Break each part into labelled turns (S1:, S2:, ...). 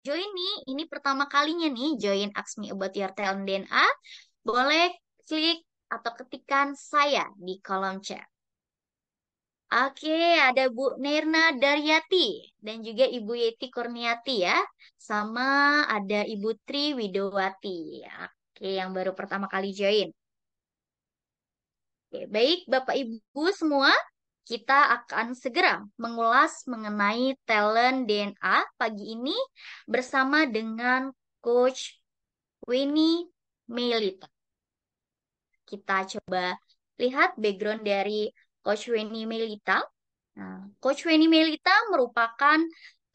S1: join nih, ini pertama kalinya nih join Ask Me About Your Talent DNA, boleh klik atau ketikan saya di kolom chat. Oke, ada Bu Nirna Daryati dan juga Ibu Yeti Kurniati ya, sama ada Ibu Tri Widowati. Oke, yang baru pertama kali join. Oke, baik Bapak Ibu semua, kita akan segera mengulas mengenai talent DNA pagi ini bersama dengan Coach Winnie Melita. Kita coba lihat background dari Coach Winnie Melita. Nah, Coach Winnie Melita merupakan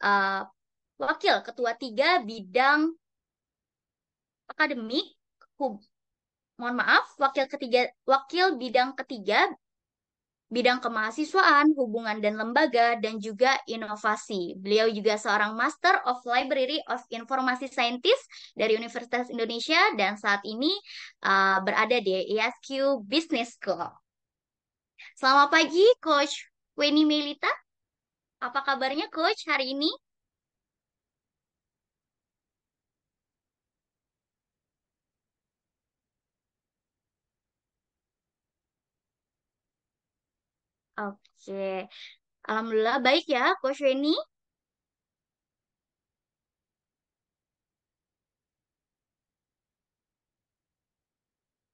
S1: uh, wakil ketua tiga bidang akademik, mohon maaf, wakil bidang ketiga bidang kemahasiswaan, hubungan dan lembaga, dan juga inovasi. Beliau juga seorang Master of Library of Informasi Scientist dari Universitas Indonesia dan saat ini berada di ISQ Business School. Selamat pagi, Coach Weni Melita. Apa kabarnya, Coach, hari ini? Oke, Alhamdulillah baik ya, Coach Weni.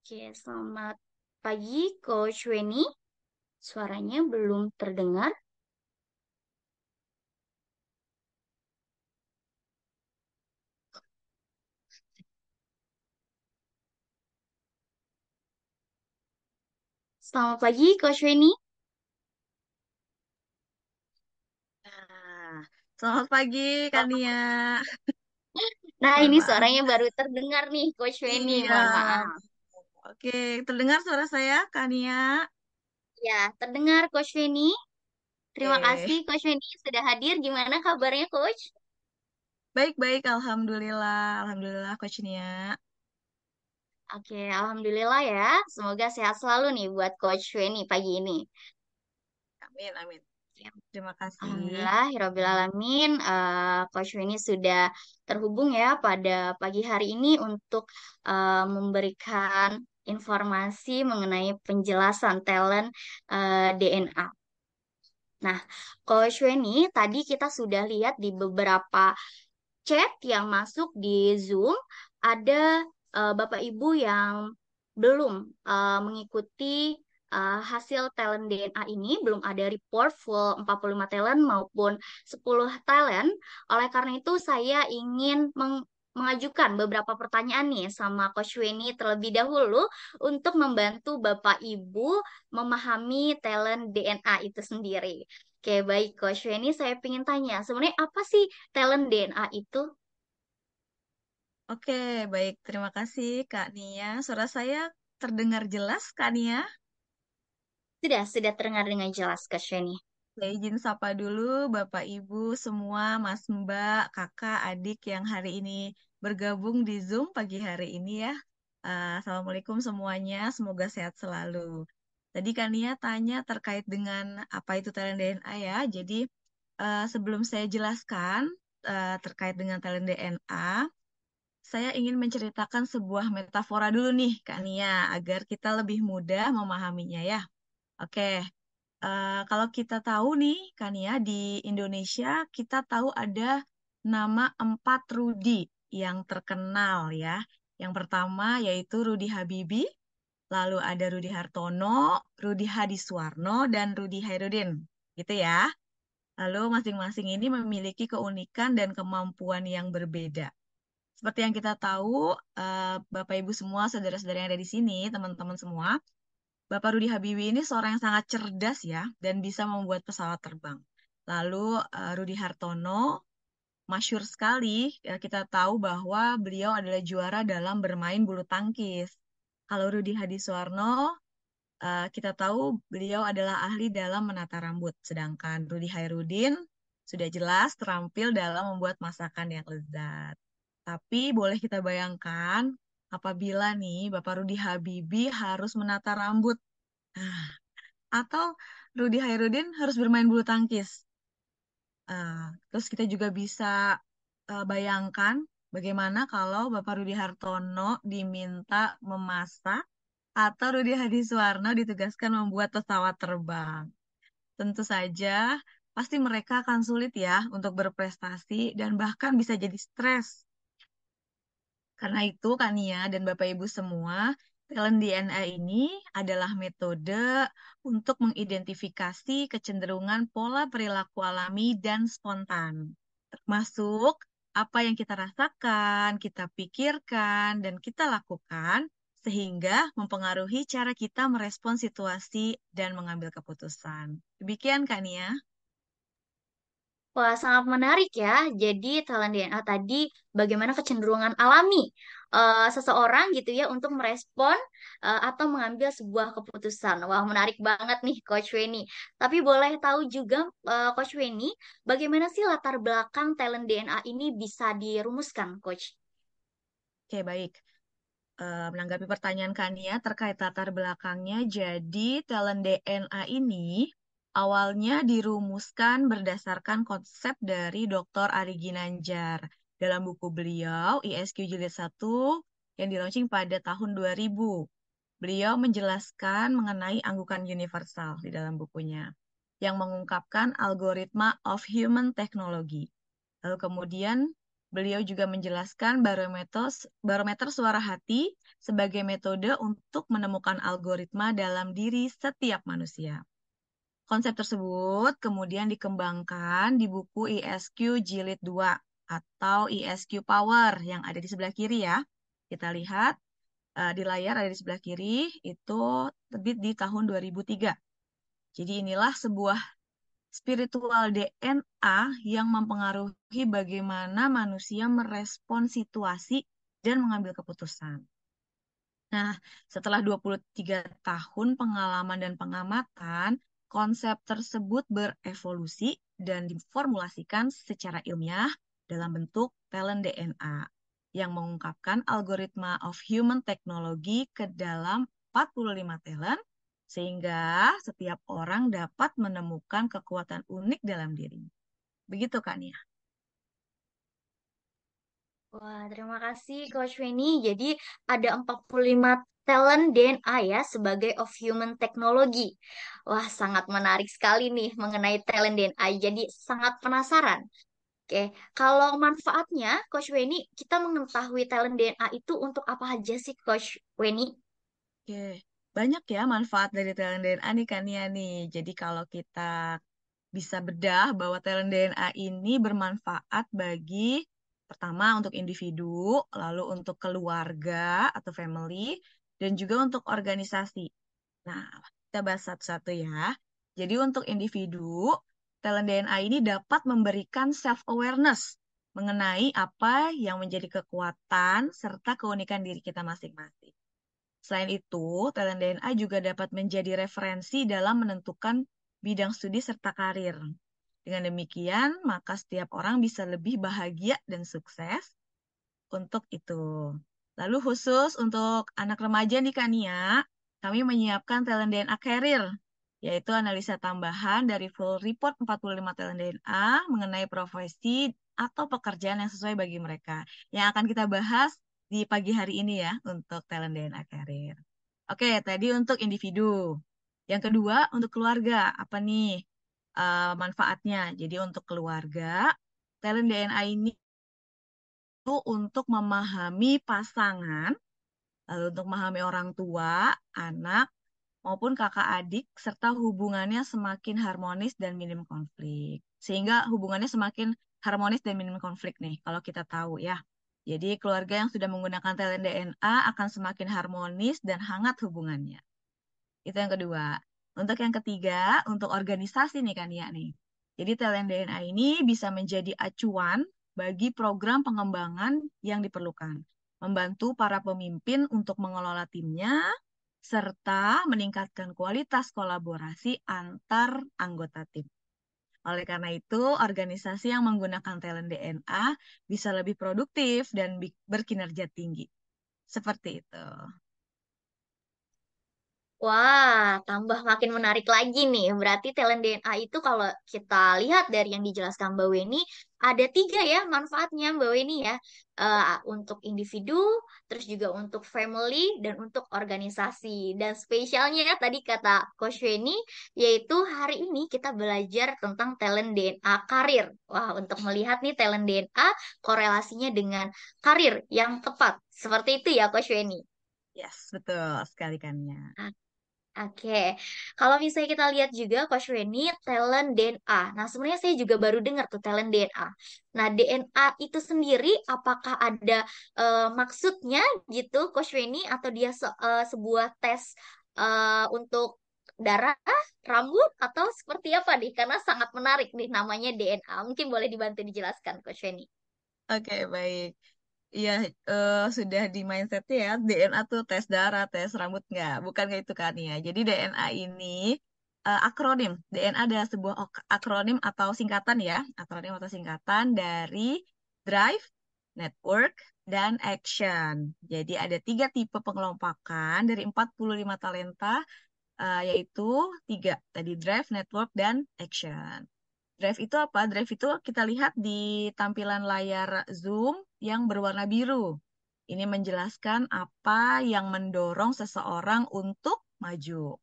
S1: Oke, selamat pagi, Coach Weni. Suaranya belum terdengar. Selamat pagi, Coach Weni.
S2: Nah, selamat pagi, Kania.
S1: Nah,
S2: Mohon
S1: ini
S2: maaf.
S1: suaranya baru terdengar nih, Coach Weni.
S2: Iya,
S1: Mohon maaf.
S2: oke. Terdengar suara saya, Kania?
S1: Ya, terdengar, Coach Weni. Terima
S2: Oke.
S1: kasih, Coach Weni, sudah hadir. Gimana kabarnya, Coach?
S2: Baik-baik, Alhamdulillah. Alhamdulillah, Coach Nia.
S1: Oke, Alhamdulillah ya. Semoga sehat selalu nih buat Coach Weni pagi ini.
S2: Amin, amin.
S1: Ya,
S2: Terima kasih.
S1: Alhamdulillah, Hirobbil Alamin. Coach Weni sudah terhubung ya pada pagi hari ini untuk memberikan informasi mengenai penjelasan talent DNA. Nah, Coach Weni, tadi kita sudah lihat di beberapa chat yang masuk di Zoom, ada Bapak Ibu yang belum mengikuti hasil talent DNA ini, belum ada report full 45 talent maupun 10 talent. Oleh karena itu, saya ingin mengajukan beberapa pertanyaan nih sama Coach Weni terlebih dahulu untuk membantu Bapak Ibu memahami talent DNA itu sendiri. Oke, baik Coach Weni, saya ingin tanya, sebenarnya apa sih talent DNA itu?
S2: Oke, baik. Terima kasih, Kak Nia. Suara saya terdengar jelas, Kak Nia?
S1: Sudah terdengar dengan jelas, Coach Weni.
S2: Saya izin sapa dulu Bapak Ibu semua, Mas Mbak, Kakak, adik yang hari ini bergabung di Zoom pagi hari ini ya. Assalamualaikum semuanya, semoga sehat selalu. Tadi Kania tanya terkait dengan apa itu talent DNA ya. Jadi sebelum saya jelaskan terkait dengan talent DNA, saya ingin menceritakan sebuah metafora dulu nih Kania, agar kita lebih mudah memahaminya ya. Oke. Kalau kita tahu nih, kan ya, di Indonesia kita tahu ada nama 4 Rudi yang terkenal ya. Yang pertama yaitu Rudi Habibie, lalu ada Rudi Hartono, Rudi Hadiswarno, dan Rudi Hairudin. Gitu ya. Lalu masing-masing ini memiliki keunikan dan kemampuan yang berbeda. Seperti yang kita tahu, Bapak Ibu semua, saudara-saudara yang ada di sini, teman-teman semua, Bapak Rudi Habibie ini seorang yang sangat cerdas ya dan bisa membuat pesawat terbang. Lalu Rudi Hartono masyhur sekali kita tahu bahwa beliau adalah juara dalam bermain bulu tangkis. Kalau Rudi Hadiswarno kita tahu beliau adalah ahli dalam menata rambut. Sedangkan Rudi Hairudin sudah jelas terampil dalam membuat masakan yang lezat. Tapi boleh kita bayangkan apabila nih Bapak Rudi Habibie harus menata rambut. Nah, atau Rudi Hairudin harus bermain bulu tangkis. Terus kita juga bisa bayangkan bagaimana kalau Bapak Rudi Hartono diminta memasak atau Rudi Hadiswarno ditugaskan membuat pesawat terbang. Tentu saja, pasti mereka akan sulit ya untuk berprestasi dan bahkan bisa jadi stres. Karena itu, Kania dan Bapak Ibu semua, talent DNA ini adalah metode untuk mengidentifikasi kecenderungan pola perilaku alami dan spontan. Termasuk apa yang kita rasakan, kita pikirkan, dan kita lakukan sehingga mempengaruhi cara kita merespon situasi dan mengambil keputusan. Demikian, Kania.
S1: Wah, sangat menarik ya. Jadi, talent DNA tadi bagaimana kecenderungan alami seseorang gitu ya untuk merespon atau mengambil sebuah keputusan. Wah, menarik banget nih Coach Weni. Tapi boleh tahu juga Coach Weni, bagaimana sih latar belakang talent DNA ini bisa dirumuskan, Coach?
S2: Oke, baik. Menanggapi pertanyaan Kania terkait latar belakangnya, jadi talent DNA ini awalnya dirumuskan berdasarkan konsep dari Dr. Ari Ginanjar dalam buku beliau ISQ Jilid 1 yang di-launching pada tahun 2000. Beliau menjelaskan mengenai anggukan universal di dalam bukunya yang mengungkapkan algoritma of human technology. Lalu kemudian beliau juga menjelaskan barometer suara hati sebagai metode untuk menemukan algoritma dalam diri setiap manusia. Konsep tersebut kemudian dikembangkan di buku ISQ Jilid 2 atau ISQ Power yang ada di sebelah kiri ya. Kita lihat di layar ada di sebelah kiri, itu terbit di tahun 2003. Jadi inilah sebuah spiritual DNA yang mempengaruhi bagaimana manusia merespon situasi dan mengambil keputusan. Nah, setelah 23 tahun pengalaman dan pengamatan, konsep tersebut berevolusi dan diformulasikan secara ilmiah dalam bentuk talent DNA yang mengungkapkan algoritma of human technology ke dalam 45 talent sehingga setiap orang dapat menemukan kekuatan unik dalam diri. Begitu kan ya?
S1: Wah, terima kasih Coach Weni. Jadi ada 45 talent DNA ya sebagai of human technology. Wah, sangat menarik sekali nih mengenai talent DNA. Jadi sangat penasaran. Oke, kalau manfaatnya Coach Weni, kita mengetahui talent DNA itu untuk apa aja sih Coach Weni?
S2: Oke, banyak ya manfaat dari talent DNA nih kan ya nih. Jadi kalau kita bisa bedah bahwa talent DNA ini bermanfaat bagi pertama untuk individu, lalu untuk keluarga atau family, dan juga untuk organisasi. Nah, kita bahas satu-satu ya. Jadi untuk individu, talent DNA ini dapat memberikan self-awareness mengenai apa yang menjadi kekuatan serta keunikan diri kita masing-masing. Selain itu, talent DNA juga dapat menjadi referensi dalam menentukan bidang studi serta karir. Dengan demikian, maka setiap orang bisa lebih bahagia dan sukses untuk itu. Lalu khusus untuk anak remaja nih Kania, kami menyiapkan talent DNA career, yaitu analisa tambahan dari full report 45 talent DNA mengenai profesi atau pekerjaan yang sesuai bagi mereka. Yang akan kita bahas di pagi hari ini ya untuk talent DNA career. Oke, tadi untuk individu. Yang kedua, untuk keluarga. Apa nih manfaatnya? Jadi untuk keluarga, talent DNA ini itu untuk memahami pasangan, lalu untuk memahami orang tua, anak, maupun kakak adik, serta hubungannya semakin harmonis dan minim konflik. Sehingga hubungannya semakin harmonis dan minim konflik nih, kalau kita tahu ya. Jadi keluarga yang sudah menggunakan talent DNA akan semakin harmonis dan hangat hubungannya. Itu yang kedua. Untuk yang ketiga, untuk organisasi nih kan ya nih. Jadi talent DNA ini bisa menjadi acuan bagi program pengembangan yang diperlukan. Membantu para pemimpin untuk mengelola timnya, serta meningkatkan kualitas kolaborasi antar anggota tim. Oleh karena itu, organisasi yang menggunakan talent DNA bisa lebih produktif dan berkinerja tinggi. Seperti itu.
S1: Wah, tambah makin menarik lagi nih. Berarti talent DNA itu kalau kita lihat dari yang dijelaskan Mbak Weni, ada tiga ya manfaatnya Mbak Weni ya. Untuk individu, terus juga untuk family, dan untuk organisasi. Dan spesialnya tadi kata Coach Weni, yaitu hari ini kita belajar tentang talent DNA karir. Wah, untuk melihat nih talent DNA korelasinya dengan karir yang tepat. Seperti itu ya Coach Weni.
S2: Yes, betul sekali kan ya.
S1: Oke, kalau misalnya kita lihat juga Coach Weni, talent DNA. Nah, sebenarnya saya juga baru dengar tuh talent DNA. Nah, DNA itu sendiri apakah ada maksudnya gitu, Coach Weni, atau dia sebuah tes untuk darah, rambut, atau seperti apa nih? Karena sangat menarik nih namanya DNA. Mungkin boleh dibantu dijelaskan, Coach Weni.
S2: Oke, baik. Iya, sudah di mindsetnya ya, DNA tuh tes darah, tes rambut nggak? Bukan kayak itu kan ya. Jadi DNA ini akronim. DNA adalah sebuah akronim atau singkatan ya, akronim atau singkatan dari drive, network, dan action. Jadi ada tiga tipe pengelompokan dari 45 talenta, yaitu tiga tadi drive, network, dan action. Drive itu apa? Drive itu kita lihat di tampilan layar Zoom yang berwarna biru. Ini menjelaskan apa yang mendorong seseorang untuk maju.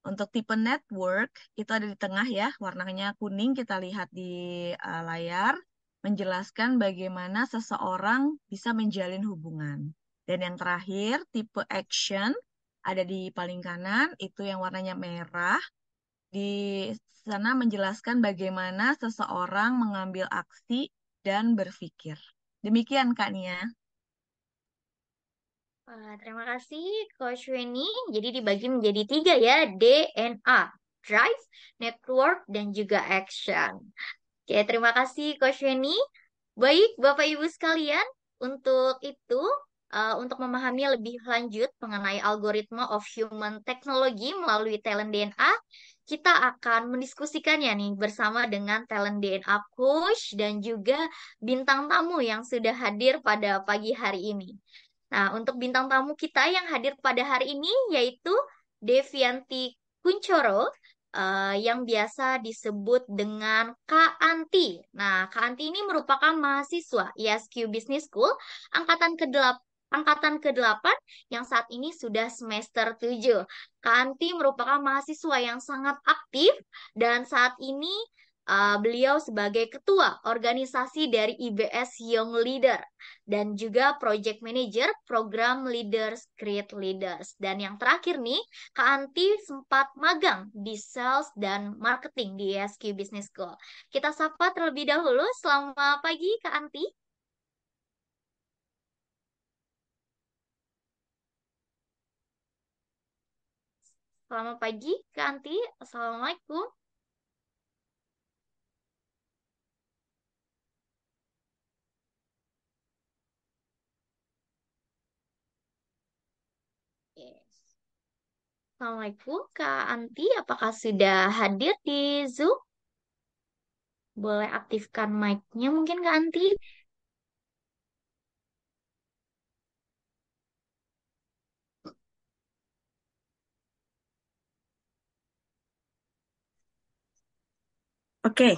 S2: Untuk tipe network itu ada di tengah ya, warnanya kuning kita lihat di layar, menjelaskan bagaimana seseorang bisa menjalin hubungan. Dan yang terakhir, tipe action ada di paling kanan, itu yang warnanya merah, di sana menjelaskan bagaimana seseorang mengambil aksi dan berpikir. Demikian Kak Nia.
S1: Wah, terima kasih Coach Weni. Jadi dibagi menjadi tiga ya, DNA, Drive, Network, dan juga Action. Oke, terima kasih Coach Weni. Baik, Bapak Ibu sekalian, untuk itu, untuk memahami lebih lanjut mengenai algoritma of human technology melalui talent DNA, kita akan mendiskusikannya nih bersama dengan talent DNA coach dan juga bintang tamu yang sudah hadir pada pagi hari ini. Nah, untuk bintang tamu kita yang hadir pada hari ini yaitu Devianti Kuncoro, yang biasa disebut dengan Kak Anti. Nah, Kak Anti ini merupakan mahasiswa ISQ Business School angkatan ke-8 yang saat ini sudah semester 7. Kak Anti merupakan mahasiswa yang sangat aktif dan saat ini beliau sebagai ketua organisasi dari IBS Young Leader dan juga project manager program Leaders Create Leaders. Dan yang terakhir nih, Kak Anti sempat magang di sales dan marketing di ESQ Business School. Kita sapa terlebih dahulu. Selamat pagi, Kak Anti. Selamat pagi, Kak Anti. Assalamualaikum. Yes. Assalamualaikum, Kak Anti. Apakah sudah hadir di Zoom? Boleh aktifkan mic-nya mungkin, Kak Anti?
S3: Oke,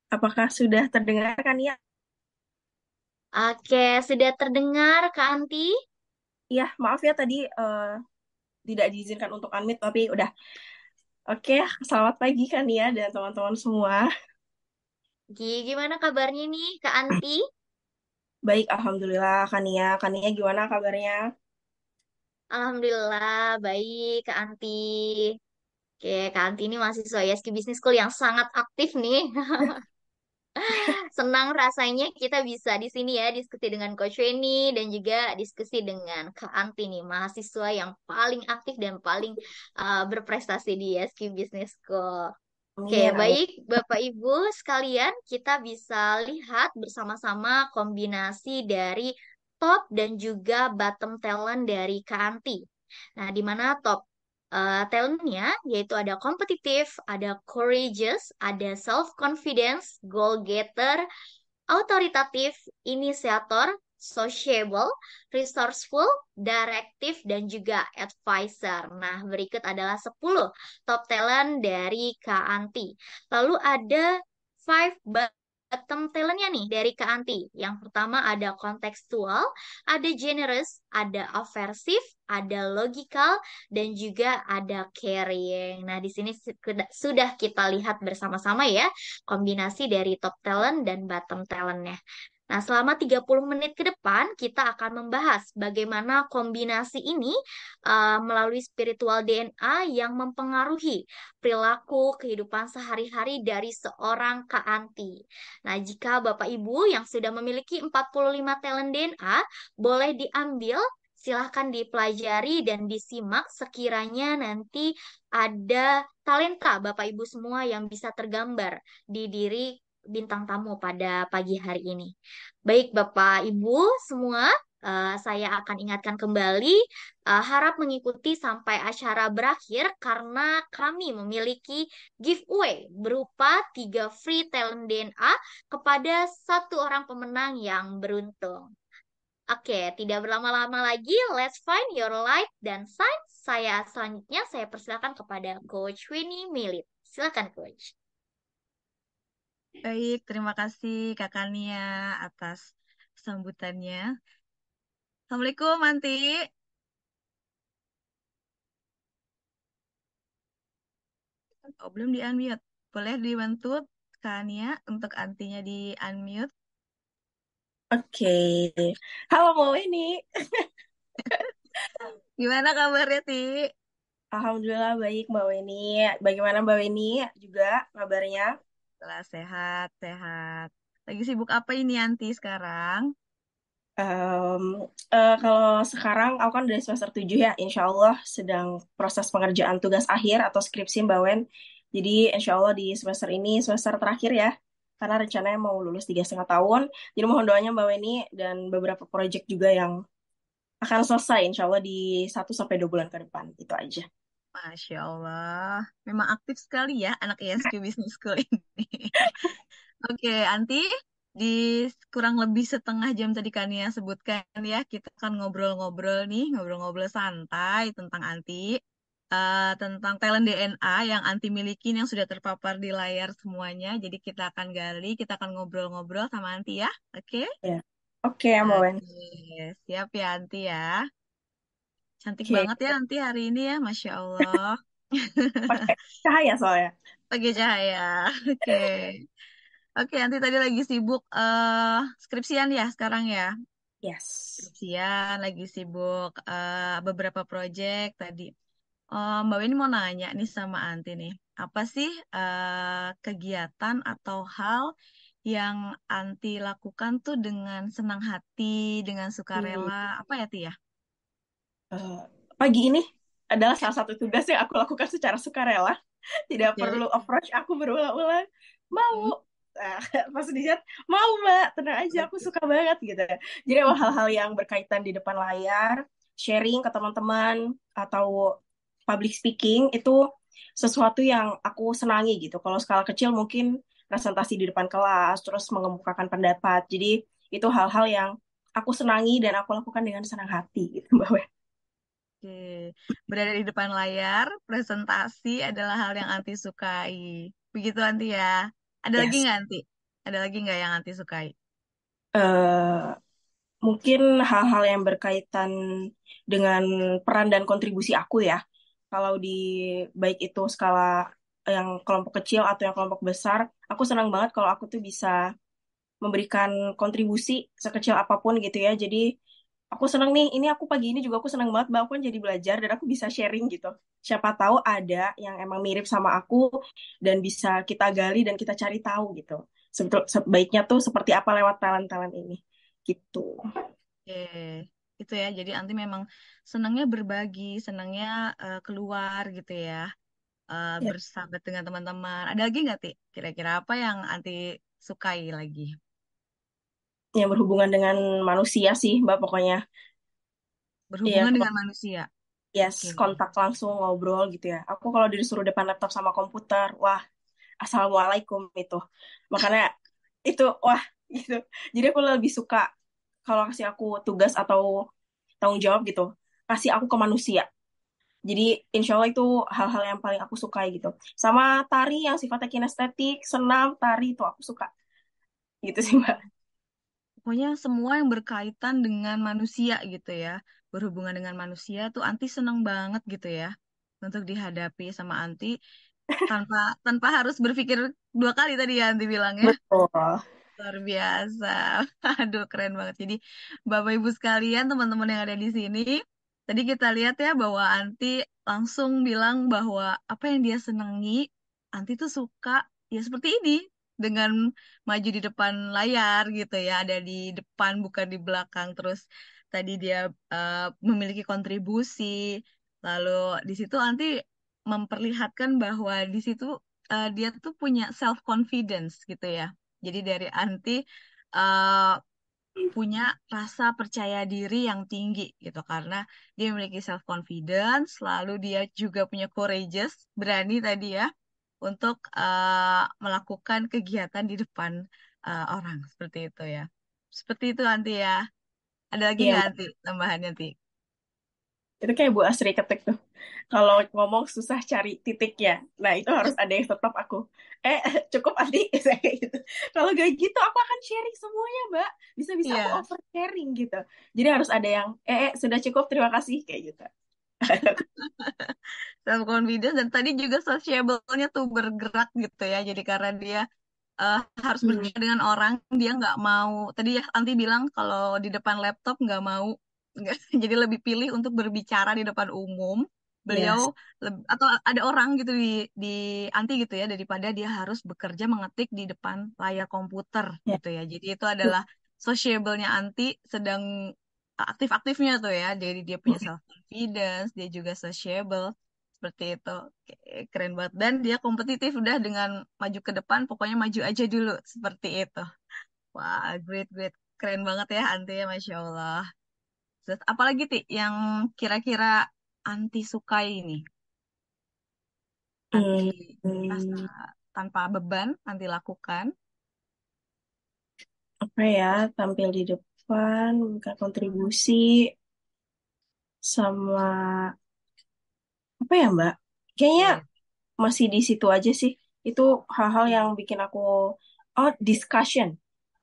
S3: apakah sudah terdengar kan ya?
S1: Oke, sudah terdengar, Kak Anti?
S3: Iya, maaf ya tadi tidak diizinkan untuk unmute, tapi udah. Oke, selamat pagi kan ya dan teman-teman semua.
S1: Gimana kabarnya nih, Kak Anti?
S3: Baik, Alhamdulillah Kania. Kania gimana kabarnya?
S1: Alhamdulillah, baik, Kak Anti. Oke, Kak Anti ini mahasiswa ISQ Business School yang sangat aktif nih. Senang rasanya kita bisa di sini ya, diskusi dengan Coach Weni dan juga diskusi dengan Kak Anti nih, mahasiswa yang paling aktif dan paling berprestasi di ISQ Business School. Oke,
S3: Amin, amin.
S1: baik Bapak Ibu sekalian, kita bisa lihat bersama-sama kombinasi dari top dan juga bottom talent dari Kanti. Nah, di mana top talentnya yaitu ada kompetitif, ada courageous, ada self-confidence, goal getter, autoritatif, inisiator, sociable, resourceful, directive, dan juga advisor. Nah, berikut adalah 10 top talent dari Kak Anti. Lalu ada 5 bottom talentnya nih dari Kak Anti. Yang pertama ada kontekstual, ada generous, ada aversive, ada logical, dan juga ada caring. Nah, di sini sudah kita lihat bersama-sama ya kombinasi dari top talent dan bottom talentnya. Nah, selama 30 menit ke depan, kita akan membahas bagaimana kombinasi ini melalui spiritual DNA yang mempengaruhi perilaku kehidupan sehari-hari dari seorang Kak Anti. Nah, jika Bapak Ibu yang sudah memiliki 45 talent DNA, boleh diambil, silahkan dipelajari dan disimak sekiranya nanti ada talenta Bapak Ibu semua yang bisa tergambar di diri bintang tamu pada pagi hari ini. Baik, Bapak, Ibu, semua, saya akan ingatkan kembali, harap mengikuti sampai acara berakhir karena kami memiliki giveaway berupa 3 free talent DNA kepada satu orang pemenang yang beruntung. Oke, tidak berlama-lama lagi, let's find your light dan sign. Selanjutnya saya persilakan kepada Coach Winnie Milit. Silakan, Coach.
S2: Baik, terima kasih Kakak Nia atas sambutannya. Assalamualaikum, Anti. Oh, belum di-unmute. Boleh dibantu Kak Nia untuk Antinya di-unmute?
S3: Oke. Halo Mbak Weni.
S2: Gimana kabarnya, Ti?
S3: Alhamdulillah baik Mbak Weni. Bagaimana Mbak Weni juga kabarnya?
S2: Setelah sehat, sehat. Lagi sibuk apa ini, Anti, sekarang?
S3: Em, kalau sekarang aku kan udah semester 7 ya, insya Allah sedang proses pengerjaan tugas akhir atau skripsi Mbak Wen. Jadi insya Allah di semester ini semester terakhir ya, karena rencananya mau lulus 3,5 tahun. Jadi mohon doanya Mbak Weni dan beberapa proyek juga yang akan selesai insya Allah di 1 sampai 2 bulan ke depan. Itu aja.
S2: Masya Allah. Memang aktif sekali ya anak ISQ Business School ini. Oke, Anti, di kurang lebih setengah jam tadi Kania sebutkan ya, kita akan ngobrol-ngobrol nih, ngobrol-ngobrol santai tentang Anti, tentang talent DNA yang Anti milikin yang sudah terpapar di layar semuanya. Jadi kita akan gali, kita akan ngobrol-ngobrol sama Anti ya, oke?
S3: Ya. Oke ya Mbak Wen.
S2: Oke, siap ya Anti ya. Cantik
S3: Oke,
S2: banget ya Anti hari ini ya, Masya Allah.
S3: pakai cahaya soalnya.
S2: Pakai cahaya, oke. Oke, Anti tadi lagi sibuk skripsian ya sekarang ya.
S3: Yes.
S2: Skripsian, lagi sibuk beberapa proyek tadi. Mbak Weni mau nanya nih sama Anti nih. Apa sih kegiatan atau hal yang Anti lakukan tuh dengan senang hati, dengan
S3: Hmm.
S2: sukarela? Apa ya, Ti ya?
S3: Eh, Pagi ini adalah salah satu tugas yang aku lakukan secara sukarela. Tidak
S2: Oke.
S3: perlu approach aku berulang-ulang.
S2: Hmm.
S3: Mau. Nah, pas di chat, mau Mbak, tenang aja, aku
S2: Oke.
S3: suka banget gitu. Jadi emang hal-hal yang berkaitan di depan layar, sharing ke teman-teman, atau public speaking, itu sesuatu yang aku senangi gitu. Kalau skala kecil mungkin presentasi di depan kelas, terus mengemukakan pendapat. Jadi itu hal-hal yang aku senangi dan aku lakukan dengan senang hati gitu, Mbak Wen.
S2: Oke. Berada di depan layar, presentasi adalah hal yang Anti sukai. Begitu Anti ya. Ada lagi
S3: Yes.
S2: nggak Anti? Ada lagi nggak yang Anti sukai?
S3: Eh, Mungkin hal-hal yang berkaitan dengan peran dan kontribusi aku ya. Kalau di baik itu skala yang kelompok kecil atau yang kelompok besar, aku senang banget kalau aku tuh bisa memberikan kontribusi sekecil apapun gitu ya. Jadi aku senang nih, ini aku pagi ini juga aku senang banget, Mbak, aku kan jadi belajar dan aku bisa sharing gitu. Siapa tahu ada yang emang mirip sama aku dan bisa kita gali dan kita cari tahu gitu. Sebaiknya tuh seperti apa lewat talent-talent ini gitu.
S2: Oke. Itu ya. Jadi Anti memang senangnya berbagi, senangnya keluar gitu ya.
S3: Ya,
S2: Bersahabat dengan teman-teman. Ada lagi nggak, Ti? Kira-kira apa yang Anti sukai lagi?
S3: yang berhubungan dengan manusia sih, Mbak, pokoknya. Iya,
S2: Berhubungan dengan manusia.
S3: yes,
S2: Oke.
S3: kontak langsung ngobrol gitu ya. Aku kalau disuruh depan laptop sama komputer, wah, assalamualaikum itu. Makanya itu, wah, gitu. Jadi aku lebih suka kalau kasih aku tugas atau tanggung jawab gitu, kasih aku ke manusia. Jadi insya Allah itu hal-hal yang paling aku sukai gitu. Sama tari yang sifatnya kinestetik, senam, tari itu aku suka. Gitu sih Mbak.
S2: Pokoknya semua yang berkaitan dengan manusia gitu ya, berhubungan dengan manusia tuh Anti seneng banget gitu ya untuk dihadapi sama Anti tanpa tanpa harus berpikir dua kali tadi ya Anti bilang ya.
S3: Betul.
S2: Luar biasa. Aduh, keren banget. Jadi, Bapak Ibu sekalian, teman-teman yang ada di sini, tadi kita lihat ya bahwa Anti langsung bilang bahwa apa yang dia senangi, Anti tuh suka ya seperti ini, dengan maju di depan layar gitu ya, ada di depan bukan di belakang. Terus tadi dia memiliki kontribusi. Lalu di situ Anti memperlihatkan bahwa di situ dia tuh punya self confidence gitu ya. Jadi dari Anti eh, punya rasa percaya diri yang tinggi gitu karena dia memiliki self confidence, lalu dia juga punya courageous, berani tadi ya untuk melakukan kegiatan di depan orang seperti itu ya. Seperti itu Anti ya. Ada lagi
S3: Iya
S2: nggak
S3: Mbak.
S2: Anti tambahannya Anti?
S3: Itu kayak Bu Asri ketik tuh. Kalau ngomong susah cari titiknya. Nah itu harus ada yang stop aku. Eh cukup Adi. Saya kayak gitu. Kalau gak gitu aku akan sharing semuanya Mbak. Bisa-bisa aku
S2: Iya,
S3: oversharing gitu. Jadi harus ada yang sudah cukup terima kasih kayak gitu.
S2: self confidence dan tadi juga sociable-nya tuh bergerak gitu ya. Jadi karena dia eh, harus
S3: Hmm,
S2: berbicara dengan orang, dia nggak mau. Tadi ya Anti bilang kalau di depan laptop nggak mau, nggak, jadi lebih pilih untuk berbicara di depan umum. Beliau
S3: yes.
S2: atau ada orang gitu di Anti gitu ya daripada dia harus bekerja mengetik di depan layar komputer
S3: Ya.
S2: gitu ya. Jadi itu adalah sociable-nya Anti sedang aktif-aktifnya tuh ya. Jadi dia punya self confidence, dia juga sociable seperti itu. Oke, keren banget. Dan dia kompetitif udah dengan maju ke depan, pokoknya maju aja dulu. Seperti itu. Wah, great, great. Keren banget ya, Anti ya, Masya Allah. Terus, apalagi, Ti, yang kira-kira Anti sukai ini? Anti
S3: Hmm,
S2: rasa
S3: hmm,
S2: tanpa beban, Anti lakukan.
S3: apa ya, tampil di depan, memberikan kontribusi, sama apa ya Mbak? Kayaknya
S2: Oke.
S3: masih di situ aja sih. Itu hal-hal yang bikin aku, oh discussion.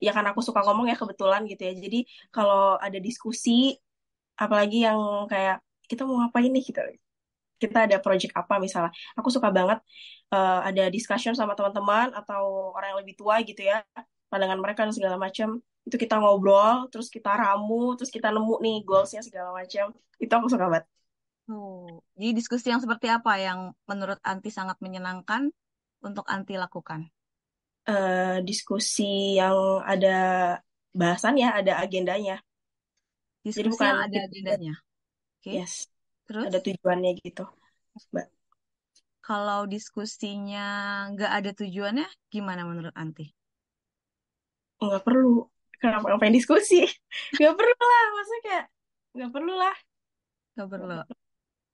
S3: Ya kan aku suka ngomong ya kebetulan gitu ya. Jadi kalau ada diskusi, apalagi yang kayak kita mau ngapain nih gitu. Kita ada project apa misalnya. Aku suka banget ada discussion sama teman-teman atau orang yang lebih tua gitu ya. Pandangan mereka dan segala macam. Itu kita ngobrol, terus kita ramu, terus kita nemu nih goalsnya segala macam. Itu aku suka banget.
S2: Oh, jadi diskusi yang seperti apa yang menurut Anti sangat menyenangkan untuk Anti lakukan?
S3: Diskusi yang ada bahasan ya, ada agendanya. Jadi
S2: Diskusi
S3: bukan
S2: yang ada
S3: kita,
S2: agendanya. Oke,
S3: yes,
S2: terus?
S3: ada tujuannya gitu, Mbak.
S2: Kalau diskusinya nggak ada tujuannya, gimana menurut Anti?
S3: Nggak perlu. Kenapa ngapain diskusi? Nggak perlu lah, maksudnya kayak nggak perlu lah.
S2: Nggak
S3: Nggak
S2: perlu.
S3: perlu.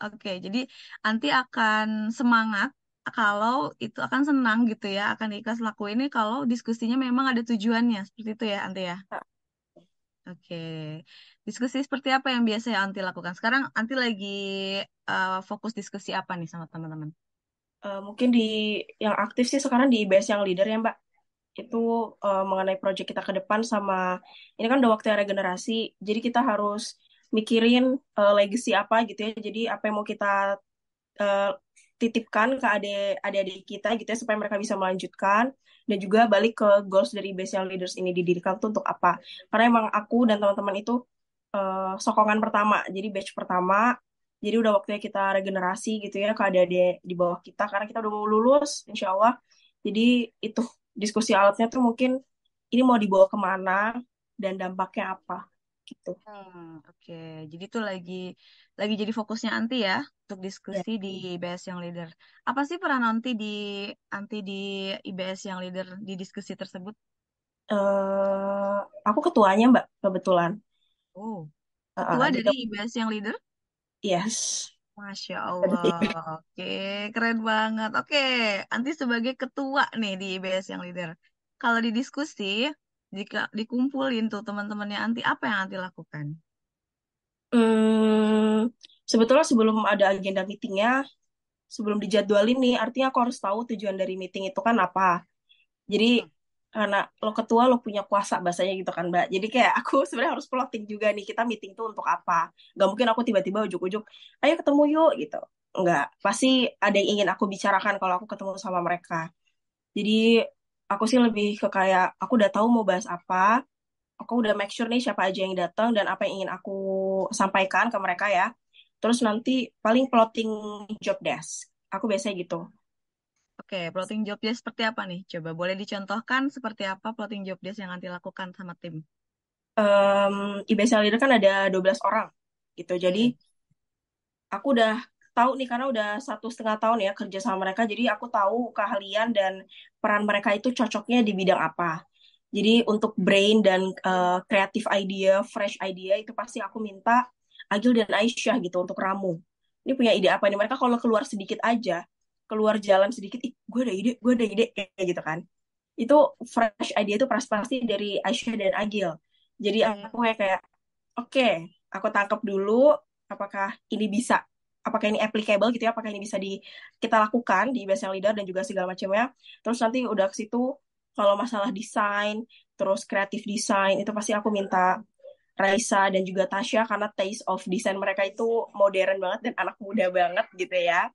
S2: Oke, jadi Anti akan semangat kalau itu akan senang gitu ya, akan ikhlas lakuin ini kalau diskusinya memang ada tujuannya. Seperti itu ya, Anti ya? Oke. Diskusi seperti apa yang biasanya Anti lakukan? Sekarang Anti lagi fokus diskusi apa nih sama teman-teman?
S3: Mungkin di yang aktif sih sekarang di IBS yang leader ya, Mbak. Itu mengenai proyek kita ke depan sama ini kan udah waktu regenerasi, jadi kita harus mikirin legacy apa gitu ya. Jadi apa yang mau kita eh, titipkan ke adik-adik kita gitu ya supaya mereka bisa melanjutkan dan juga balik ke goals dari Base Young Leaders ini didirikan tuh untuk apa? Karena emang aku dan teman-teman itu sokongan pertama, jadi batch pertama. Jadi udah waktunya kita regenerasi gitu ya ke adik-adik di bawah kita karena kita udah mau lulus insya Allah. Jadi itu diskusi alatnya tuh mungkin ini mau dibawa kemana dan dampaknya apa gitu.
S2: Oke. Jadi itu lagi jadi fokusnya Anti ya untuk
S3: Ya,
S2: diskusi di IBS yang leader. Apa sih peran Anti di IBS yang leader di diskusi tersebut?
S3: aku ketuanya Mbak kebetulan.
S2: Oh, ketua
S3: Jadi
S2: dari IBS yang leader?
S3: yes.
S2: Masya Allah. Oke, keren banget. Oke, Anti sebagai ketua nih di IBS yang leader. Kalau di diskusi, jika dikumpulin tuh teman-temannya Anti, apa yang Anti lakukan?
S3: Hmm, sebetulnya sebelum ada agenda meetingnya, sebelum dijadwalin nih, artinya aku harus tahu tujuan dari meeting itu kan apa. Jadi
S2: Hmm.
S3: karena lo ketua lo punya kuasa bahasanya gitu kan Mbak. Jadi kayak aku sebenarnya harus plotting juga nih kita meeting tuh untuk apa. Gak mungkin aku tiba-tiba ujuk-ujuk, ayo ketemu yuk gitu. Enggak, pasti ada yang ingin aku bicarakan kalau aku ketemu sama mereka. Jadi aku sih lebih ke kayak aku udah tahu mau bahas apa, aku udah make sure nih siapa aja yang datang dan apa yang ingin aku sampaikan ke mereka ya. Terus nanti paling plotting job desk. Aku biasanya gitu.
S2: Oke, plotting job desk seperti apa nih? Coba boleh dicontohkan seperti apa plotting job desk yang Anti lakukan sama tim?
S3: IBSL Leader kan ada 12 orang gitu. Jadi
S2: Oke.
S3: aku udah tahu nih karena udah 1,5 tahun ya kerja sama mereka. Jadi aku tahu keahlian dan peran mereka itu cocoknya di bidang apa. Jadi untuk brain dan creative idea, fresh idea itu pasti aku minta Agil dan Aisyah gitu untuk ramu. Ini punya ide apa nih? Mereka kalau keluar sedikit aja, keluar jalan sedikit, ih gue ada ide kayak gitu kan. Itu fresh idea itu pasti dari Aisyah dan Agil. Jadi
S2: Oke.
S3: aku kayak oke, aku tangkap dulu apakah ini bisa, apakah ini applicable gitu ya, apakah ini bisa kita lakukan di Best Leader dan juga segala macamnya. Terus nanti udah ke situ kalau masalah desain, terus kreatif desain itu pasti aku minta Raisa dan juga Tasya karena taste of desain mereka itu modern banget dan anak muda banget gitu ya.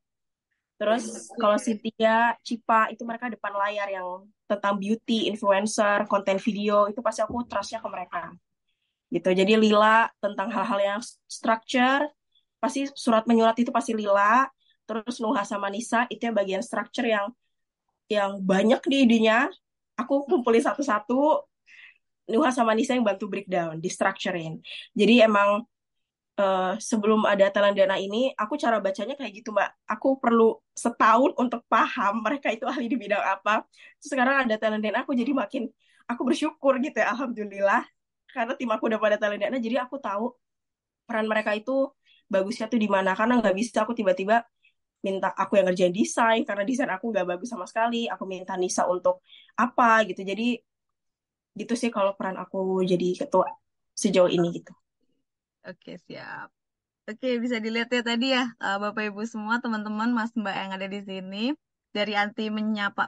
S3: Terus kalau
S2: Oke.
S3: Cynthia, Cipa itu mereka depan layar yang tentang beauty, influencer, konten video itu pasti aku trustnya ke mereka gitu. Jadi Lila tentang hal-hal yang structure, pasti surat menyurat itu pasti Lila. Terus Nuha sama Nisa itu yang bagian structure yang banyak di idenya. Aku kumpulin satu-satu. Nuha sama Nisa yang bantu breakdown, di structurein. Jadi emang sebelum ada talent dana ini, aku cara bacanya kayak gitu, Mbak. Aku perlu setahun untuk paham mereka itu ahli di bidang apa. Terus sekarang ada talent dana, aku jadi makin, aku bersyukur gitu ya, Alhamdulillah. Karena tim aku udah pada talent dana, jadi aku tahu peran mereka itu bagusnya tuh di mana. Karena nggak bisa aku tiba-tiba minta aku yang ngerjain desain, karena desain aku nggak bagus sama sekali. Aku minta Nisa untuk apa gitu. Jadi gitu sih kalau peran aku jadi ketua sejauh ini gitu.
S2: Oke, siap. Oke, bisa dilihat ya tadi ya, Bapak Ibu semua, teman-teman, Mas Mbak yang ada di sini. Dari Anti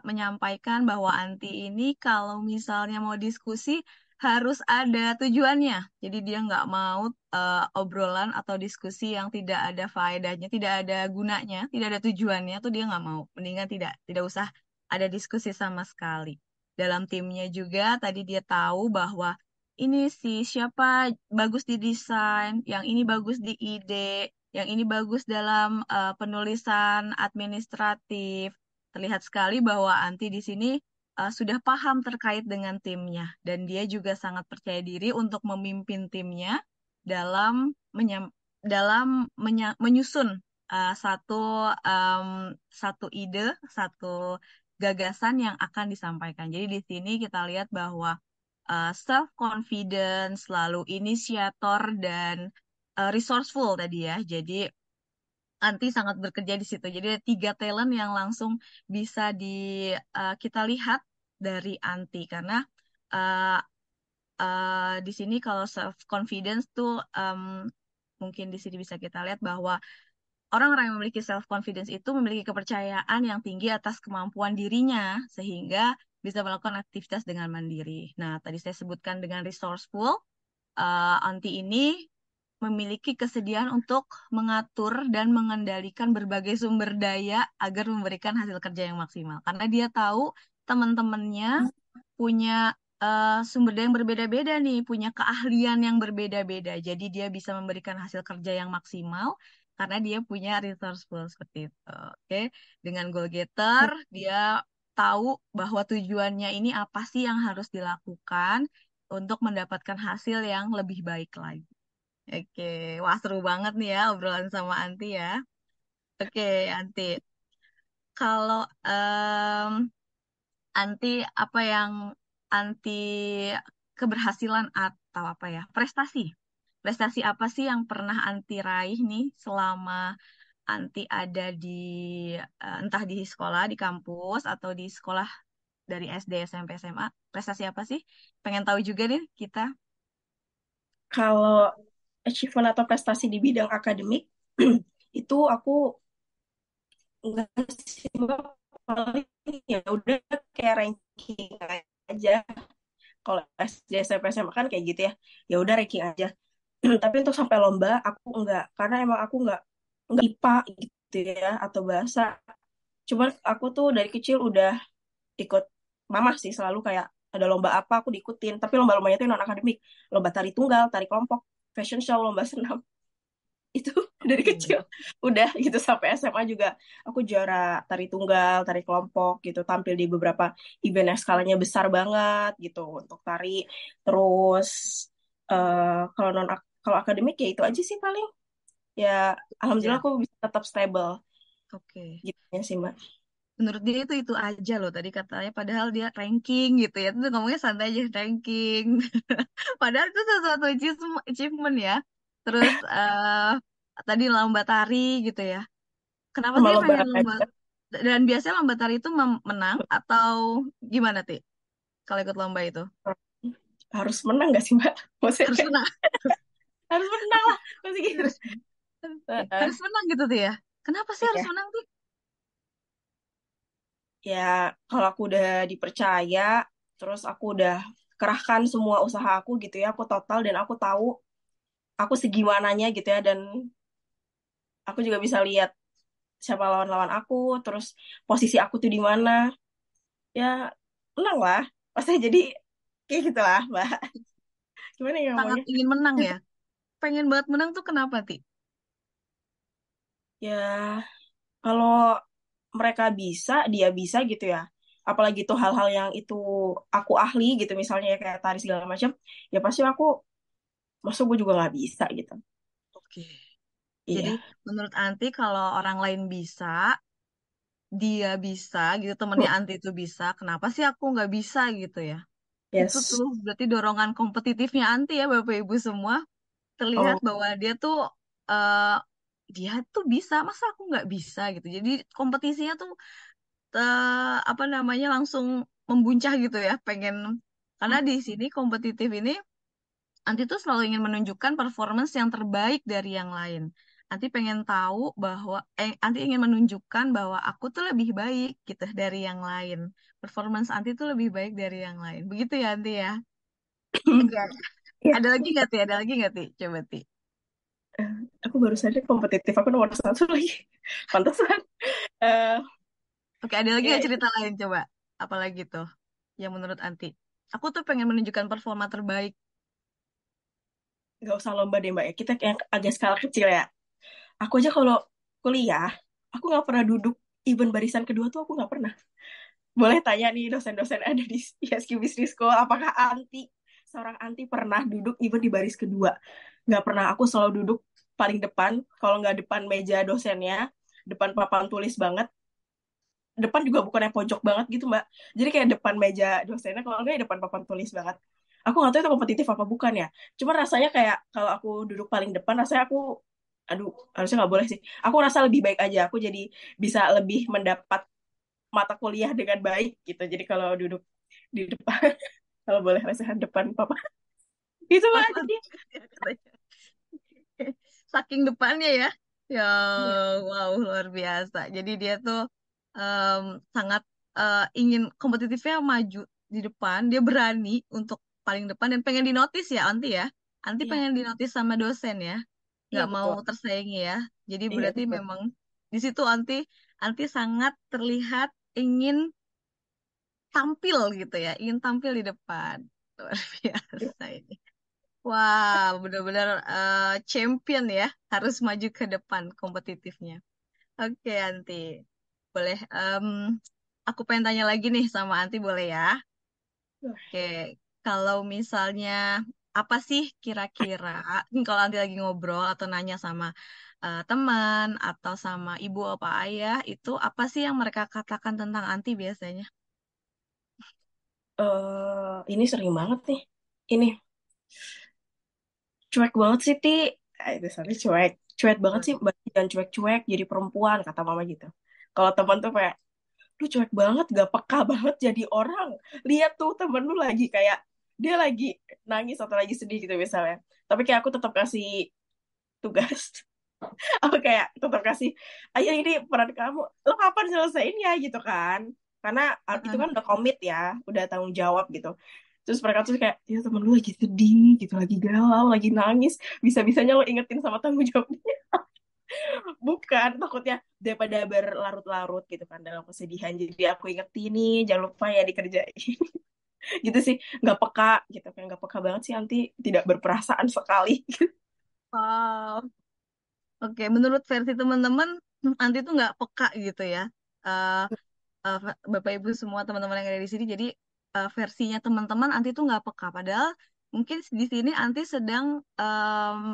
S2: menyampaikan bahwa Anti ini kalau misalnya mau diskusi harus ada tujuannya. Jadi dia nggak mau obrolan atau diskusi yang tidak ada faedahnya, tidak ada gunanya, tidak ada tujuannya, tuh dia nggak mau. Mendingan tidak usah ada diskusi sama sekali. Dalam timnya juga tadi dia tahu bahwa ini sih siapa bagus di desain, yang ini bagus di ide, yang ini bagus dalam penulisan administratif. Terlihat sekali bahwa Anti di sini sudah paham terkait dengan timnya dan dia juga sangat percaya diri untuk memimpin timnya dalam menyusun satu em, satu ide, satu gagasan yang akan disampaikan. Jadi di sini kita lihat bahwa self confidence, lalu inisiator dan resourceful tadi ya. Jadi Anti sangat bekerja di situ. Jadi ada tiga talent yang langsung bisa kita lihat dari Anti karena uh, di sini kalau self confidence tuh mungkin di sini bisa kita lihat bahwa orang-orang yang memiliki self confidence itu memiliki kepercayaan yang tinggi atas kemampuan dirinya sehingga bisa melakukan aktivitas dengan mandiri. Nah, tadi saya sebutkan dengan resourceful, Anti ini memiliki kesediaan untuk mengatur dan mengendalikan berbagai sumber daya agar memberikan hasil kerja yang maksimal. Karena dia tahu teman-temannya punya sumber daya yang berbeda-beda nih, punya keahlian yang berbeda-beda. Jadi dia bisa memberikan hasil kerja yang maksimal karena dia punya resourceful seperti itu. Oke, dengan goal getter dia tahu bahwa tujuannya ini apa sih yang harus dilakukan untuk mendapatkan hasil yang lebih baik lagi. Oke, wah seru banget nih ya obrolan sama Anti ya. Oke, Anti, kalau Anti apa yang Anti keberhasilan atau apa ya prestasi, prestasi apa sih yang pernah Anti raih nih selama Anti ada di entah di sekolah di kampus atau di sekolah dari SD, SMP, SMA? Prestasi apa sih? Pengen tahu juga nih kita.
S3: Kalau achievement atau prestasi di bidang akademik, itu aku enggak sih Mbak. Paling ya udah kayak ranking aja. Kalau SD, SMP, SMA kan kayak gitu ya. Ya udah ranking aja. Tapi untuk sampai lomba aku enggak, karena emang aku enggak IPA gitu ya atau bahasa. Cuman aku tuh dari kecil udah ikut mama sih, selalu kayak ada lomba apa aku diikutin. Tapi lomba-lombanya itu non akademik, lomba tari tunggal, tari kelompok, fashion show, lomba senam. Itu dari
S2: Oke.
S3: kecil udah gitu. Sampai SMA juga aku juara tari tunggal, tari kelompok gitu, tampil di beberapa event yang skalanya besar banget gitu untuk tari. Terus kalau kalau akademik ya itu aja sih paling ya, alhamdulillah
S2: Ya,
S3: aku bisa tetap stable
S2: oke.
S3: gitu ya sih Mbak.
S2: Menurut dia itu aja loh tadi katanya, padahal dia ranking gitu ya. Itu ngomongnya santai aja ranking. Padahal itu sesuatu achievement ya. Terus tadi lomba tari gitu ya. Kenapa
S3: Sama
S2: sih
S3: lomba
S2: pengen lomba?
S3: olahraga
S2: Dan biasanya lomba tari itu menang atau gimana, Ti? Kalau ikut lomba itu
S3: harus menang gak sih Mbak? Maksudnya
S2: harus
S3: kayak
S2: menang,
S3: harus menang lah, pasti gitu.
S2: harus harus menang gitu tuh ya. Kenapa sih harus
S3: Iya,
S2: menang, Ti?
S3: ya kalau aku udah dipercaya, terus aku udah kerahkan semua usaha aku gitu ya, aku total dan aku tahu aku segimananya gitu ya, dan aku juga bisa lihat siapa lawan-lawan aku, terus posisi aku tuh di mana, ya menang lah. Pasti jadi kayak gitu lah, Mbak. Gimana ya
S2: Sangat
S3: ngomongnya?
S2: ingin menang ya. Pengen banget menang tuh kenapa, Ti?
S3: Ya, kalau mereka bisa, dia bisa gitu ya. Apalagi tuh hal-hal yang itu aku ahli gitu, misalnya ya kayak tari segala macam, ya pasti aku, masuk gue juga nggak bisa gitu.
S2: Oke. Jadi
S3: Iya,
S2: menurut Anti kalau orang lain bisa, dia bisa gitu, temennya
S3: hmm,
S2: Anti itu bisa, kenapa sih aku nggak bisa gitu ya? Itu
S3: yes.
S2: tuh berarti dorongan kompetitifnya Anti ya Bapak Ibu semua. Terlihat
S3: Oh,
S2: bahwa eh, dia tuh bisa, masa aku nggak bisa gitu. Jadi kompetisinya tuh apa namanya langsung membuncah gitu ya, pengen karena di sini kompetitif ini Anti tuh selalu ingin menunjukkan performance yang terbaik dari yang lain. Anti pengen tahu bahwa Anti ingin menunjukkan bahwa aku tuh lebih baik gitu dari yang lain. Performance Anti tuh lebih baik dari yang lain. Begitu ya Anti ya. Oke.
S3: ya.
S2: Ada lagi nggak Ti? Ada lagi nggak Ti? Coba Ti.
S3: Eh, aku baru sadar kompetitif aku nomor satu lagi. Pantesan. Eh,
S2: Oke, ada lagi nggak
S3: ya
S2: cerita lain coba? Apalagi tuh yang menurut Anti? Aku tuh pengen menunjukkan performa terbaik.
S3: nggak usah lomba deh Mbak ya. Kita yang agak skala kecil ya. Aku aja kalau kuliah, aku nggak pernah duduk even barisan kedua tuh aku nggak pernah. Boleh tanya nih dosen-dosen ada di ISQ Business School, apakah seorang anti pernah duduk even di baris kedua? Nggak pernah. Aku selalu duduk paling depan. Kalau nggak depan meja dosennya, depan papan tulis banget. Depan juga bukan yang pojok banget gitu Mbak. Jadi kayak depan meja dosennya, kalau nggak ya depan papan tulis banget. Aku nggak tahu itu kompetitif apa bukan ya. Cuma rasanya kayak kalau aku duduk paling depan, rasanya aku, aduh, harusnya nggak boleh sih. Aku rasa lebih baik aja. Aku jadi bisa lebih mendapat mata kuliah dengan baik gitu. Jadi kalau duduk di depan, kalau boleh rasa depan papa. Itu Mbak.
S2: Papan
S3: Jadi,
S2: katanya. Saking depannya ya. Ya,
S3: iya.
S2: wow, luar biasa. Jadi dia tuh em, sangat ingin kompetitifnya maju di depan. Dia berani untuk paling depan dan pengen dinotis ya, Anti ya. Anti
S3: Iya,
S2: pengen dinotis sama dosen ya.
S3: iya
S2: Nggak mau
S3: betul.
S2: tersaingi ya. Jadi
S3: Iya
S2: berarti
S3: betul.
S2: memang di situ Anti sangat terlihat ingin tampil gitu ya, ingin tampil di depan. Luar biasa ini. Wow, benar-benar champion ya, harus maju ke depan kompetitifnya. Oke, Anti. Boleh, aku pengen tanya lagi nih sama Anti, boleh ya? Oke, kalau misalnya apa sih kira-kira, ini kalau Anti lagi ngobrol atau nanya sama teman atau sama ibu apa ayah, itu apa sih yang mereka katakan tentang Anti biasanya?
S3: Ini sering banget nih. Ini cuek banget sih, Ti. Itu sampai cuek. Cuek banget sih, Mbak. Dan cuek-cuek jadi perempuan, kata mama gitu. Kalau teman tuh kayak, lu cuek banget, gak peka banget jadi orang. Lihat tuh temen lu lagi kayak dia lagi nangis atau lagi sedih gitu misalnya. Tapi kayak aku tetap kasih tugas. Aku kayak tetap kasih, ayo ini peran kamu, lo kapan selesaiinnya gitu kan. Karena itu
S2: Heeh.
S3: kan udah komit ya, udah tanggung jawab gitu. Terus mereka tuh kayak, ya temen lu lagi sedih gitu, lagi galau, lagi nangis. Bisa-bisanya lo ingetin sama tanggung jawabnya. Bukan, takutnya daripada berlarut-larut gitu kan dalam kesedihan. Jadi aku ingetin nih, jangan lupa ya dikerjain. Gitu sih, nggak peka gitu kan. Nggak peka banget sih, nanti tidak berperasaan sekali.
S2: Wow. Oke, menurut versi teman-teman, Anti tuh nggak peka gitu ya. Eh, Bapak Ibu semua teman-teman yang ada di sini, jadi versinya teman-teman Anti tuh nggak peka. Padahal mungkin di sini Anti sedang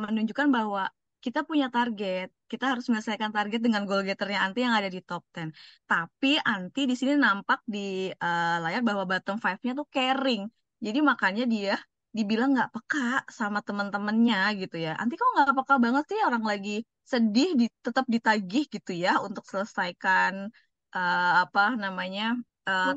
S2: menunjukkan bahwa kita punya target, kita harus menyelesaikan target dengan goal getternya Anti yang ada di top 10. Tapi Anti di sini nampak di layar bahwa bottom 5-nya tuh caring. Jadi makanya dia dibilang nggak peka sama teman-temannya gitu ya. Anti kok nggak peka banget sih orang lagi sedih tetap ditagih gitu ya untuk selesaikan apa namanya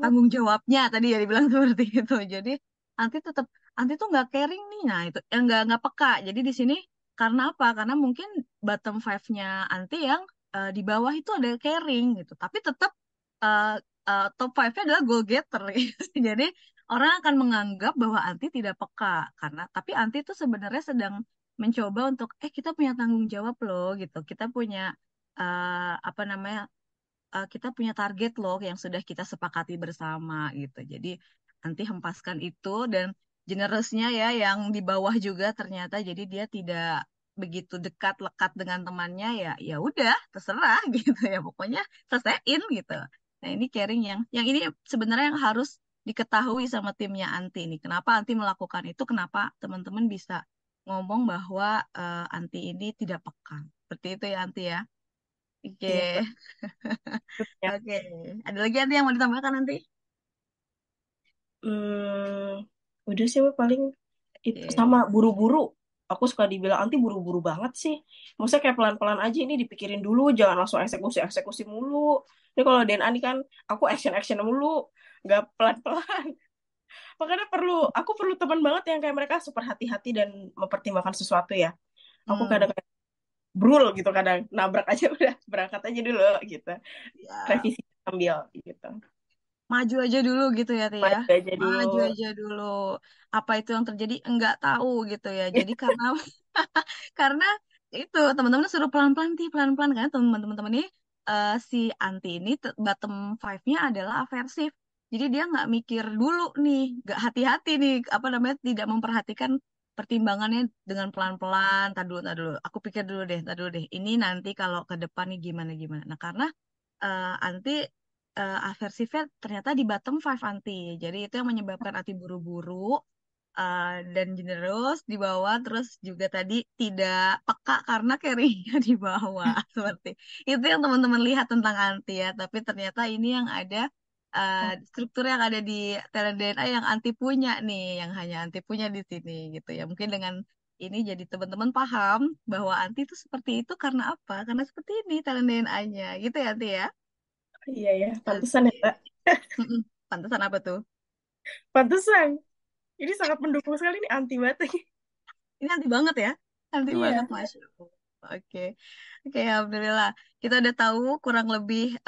S2: tanggung jawabnya tadi ya dibilang seperti itu. Jadi anti tetap anti tuh nggak caring nih. Nah itu yang nggak peka. Jadi di sini karena apa? Karena mungkin bottom five-nya anti yang di bawah itu ada caring gitu. Tapi tetap uh, top five-nya adalah goal getter. Gitu. Jadi orang akan menganggap bahwa anti tidak peka karena tapi anti itu sebenarnya sedang mencoba untuk kita punya tanggung jawab loh gitu. Kita punya apa namanya kita punya target loh yang sudah kita sepakati bersama gitu. Jadi nanti hempaskan itu dan generousnya ya yang di bawah juga ternyata jadi dia tidak begitu dekat lekat dengan temannya ya ya udah terserah gitu ya pokoknya selesaiin gitu. Nah ini caring yang ini sebenarnya yang harus diketahui sama timnya Anti nih. Kenapa Anti melakukan itu? Kenapa teman-teman bisa ngomong bahwa Anti ini tidak peka. Seperti itu ya Anti ya. Oke.
S3: Iya, Mbak. Ya.
S2: Oke, ada lagi nanti yang mau ditambahkan nanti?
S3: Udah sih, Mbak, paling itu sama
S2: Oke.
S3: buru-buru. Aku suka dibilang anti buru-buru banget sih. Maksudnya kayak pelan-pelan aja ini dipikirin dulu, jangan langsung eksekusi-eksekusi mulu. Ini kalau DNA ini kan aku action-action mulu, nggak pelan-pelan. Makanya aku perlu teman banget yang kayak mereka super hati-hati dan mempertimbangkan sesuatu ya. Aku
S2: Hmm,
S3: kadang brul gitu, kadang nabrak aja udah berangkat aja dulu gitu.
S2: ya,
S3: Revisi ambil gitu.
S2: maju aja dulu gitu ya, Tia.
S3: Maju aja dulu.
S2: Maju aja dulu. Apa itu yang terjadi? Enggak tahu gitu ya. Jadi karena karena itu teman-teman suruh pelan-pelan, pelan-pelan kan teman-teman ini si anti ini bottom five-nya adalah aversif. Jadi dia nggak mikir dulu nih, nggak hati-hati nih, apa namanya, tidak memperhatikan pertimbangannya dengan pelan-pelan. Tadi dulu. Aku pikir dulu deh, tadi dulu deh. Ini nanti kalau ke depan nih gimana gimana. Nah karena anti aversifnya ternyata di bottom five anti. Jadi itu yang menyebabkan anti buru-buru dan generous di bawah, terus juga tadi tidak peka karena carry-nya di bawah. Seperti itu yang teman-teman lihat tentang anti ya. Tapi ternyata ini yang ada struktur yang ada di talent DNA yang anti punya nih, yang hanya anti punya di sini gitu ya. Mungkin dengan ini jadi teman-teman paham bahwa anti itu seperti itu karena apa? Karena seperti ini talent DNA-nya gitu ya, Anti ya.
S3: Iya ya, pantesan ya,
S2: Oke.
S3: Mbak.
S2: Mm-mm. Pantesan apa tuh?
S3: Pantesan. Ini sangat mendukung sekali nih anti banget.
S2: Ini anti banget ya. Anti banget,
S3: Iya.
S2: Masya Allah. Oke. Oke, Alhamdulillah. Kita udah tahu kurang lebih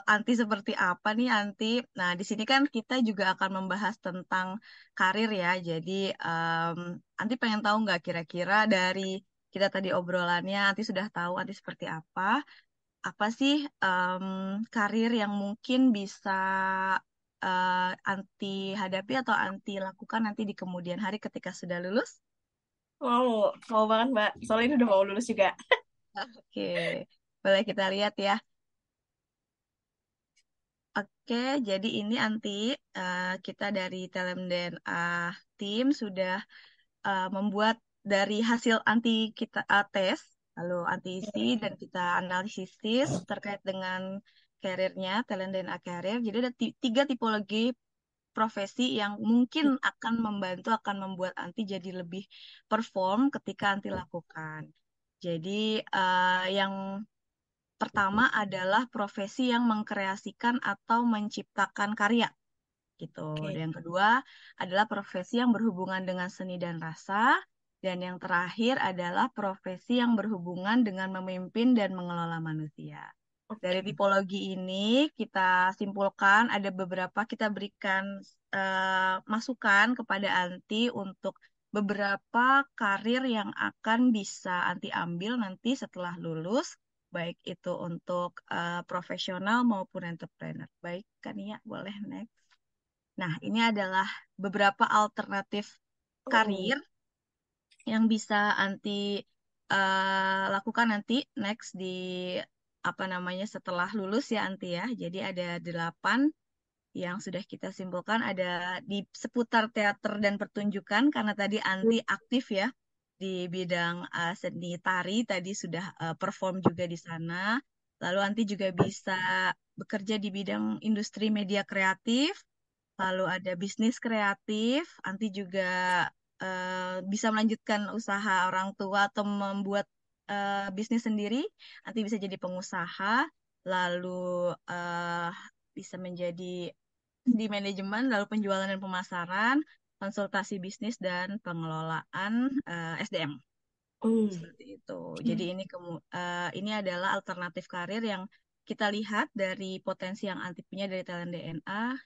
S2: anti seperti apa nih anti. Nah, di sini kan kita juga akan membahas tentang karir ya. Jadi, anti pengen tahu nggak kira-kira dari kita tadi obrolannya, anti sudah tahu anti seperti apa. Apa sih karir yang mungkin bisa anti hadapi atau anti lakukan nanti di kemudian hari ketika sudah lulus?
S3: Mau, mau banget Mbak. Soalnya ini udah mau lulus juga.
S2: Oke, boleh kita lihat ya. Oke, jadi ini anti kita dari Telem DNA tim sudah membuat dari hasil anti kita tes, lalu anti isi dan kita analisis terkait dengan karirnya, talent dan karir. Jadi ada tiga tipologi profesi yang mungkin akan membantu, akan membuat anti jadi lebih perform ketika anti lakukan. Jadi yang pertama adalah profesi yang mengkreasikan atau menciptakan karya gitu. Dan
S3: Oke.
S2: yang kedua adalah profesi yang berhubungan dengan seni dan rasa. Dan yang terakhir adalah profesi yang berhubungan dengan memimpin dan mengelola manusia. Dari
S3: Oke.
S2: tipologi ini kita simpulkan ada beberapa kita berikan masukan kepada Anti untuk beberapa karir yang akan bisa Anti ambil nanti setelah lulus, baik itu untuk profesional maupun entrepreneur. Baik, Kania, boleh next. Nah, ini adalah beberapa alternatif
S3: Oh.
S2: karir yang bisa Anti lakukan nanti next di apa namanya setelah lulus ya Anti ya. Jadi ada 8 yang sudah kita simpulkan ada di seputar teater dan pertunjukan karena tadi Anti aktif ya di bidang seni tari tadi sudah perform juga di sana. Lalu Anti juga bisa bekerja di bidang industri media kreatif. Lalu ada bisnis kreatif, nanti juga bisa melanjutkan usaha orang tua atau membuat bisnis sendiri, nanti bisa jadi pengusaha, lalu eh, bisa menjadi di manajemen, lalu penjualan dan pemasaran, konsultasi bisnis dan pengelolaan SDM.
S3: Hmm.
S2: Seperti itu. Jadi ini adalah alternatif karir yang kita lihat dari potensi yang Anti punya dari talent DNA.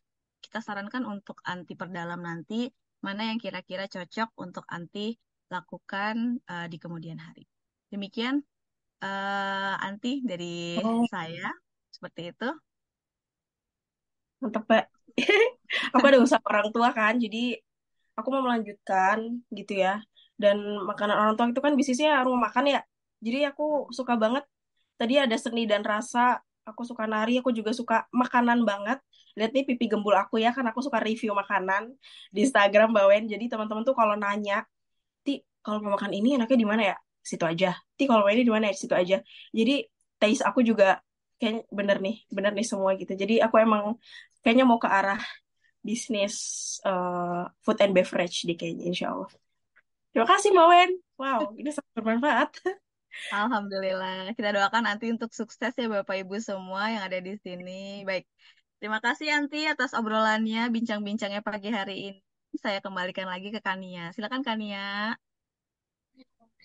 S2: Kita sarankan untuk Anti perdalam nanti mana yang kira-kira cocok untuk Anti lakukan di kemudian hari. Demikian Anti dari
S3: Oh,
S2: saya. Seperti itu.
S3: mantap, Pak. Aku ada usaha orang tua kan, jadi aku mau melanjutkan gitu ya. Dan makanan orang tua itu kan bisnisnya rumah makan ya. Jadi aku suka banget. Tadi ada seni dan rasa. Aku suka nari, aku juga suka makanan banget. Lihat nih pipi gembul aku ya, kan aku suka review makanan di Instagram bawain. Jadi teman-teman tuh kalau nanya, Ti, kalau mau makan ini enaknya di mana ya? Situ aja. Ti, kalau mau ini di mana ya? Situ aja. Jadi taste aku juga kayak bener nih semua gitu. Jadi aku emang kayaknya mau ke arah bisnis food and beverage deh kayaknya insya Allah. Terima kasih Mbak Wen. Wow, ini sangat bermanfaat.
S2: Alhamdulillah. Kita doakan nanti untuk sukses ya Bapak Ibu semua yang ada di sini. Baik. Terima kasih Anti atas obrolannya, bincang-bincangnya pagi hari ini. Saya kembalikan lagi ke Kania. Silakan Kania.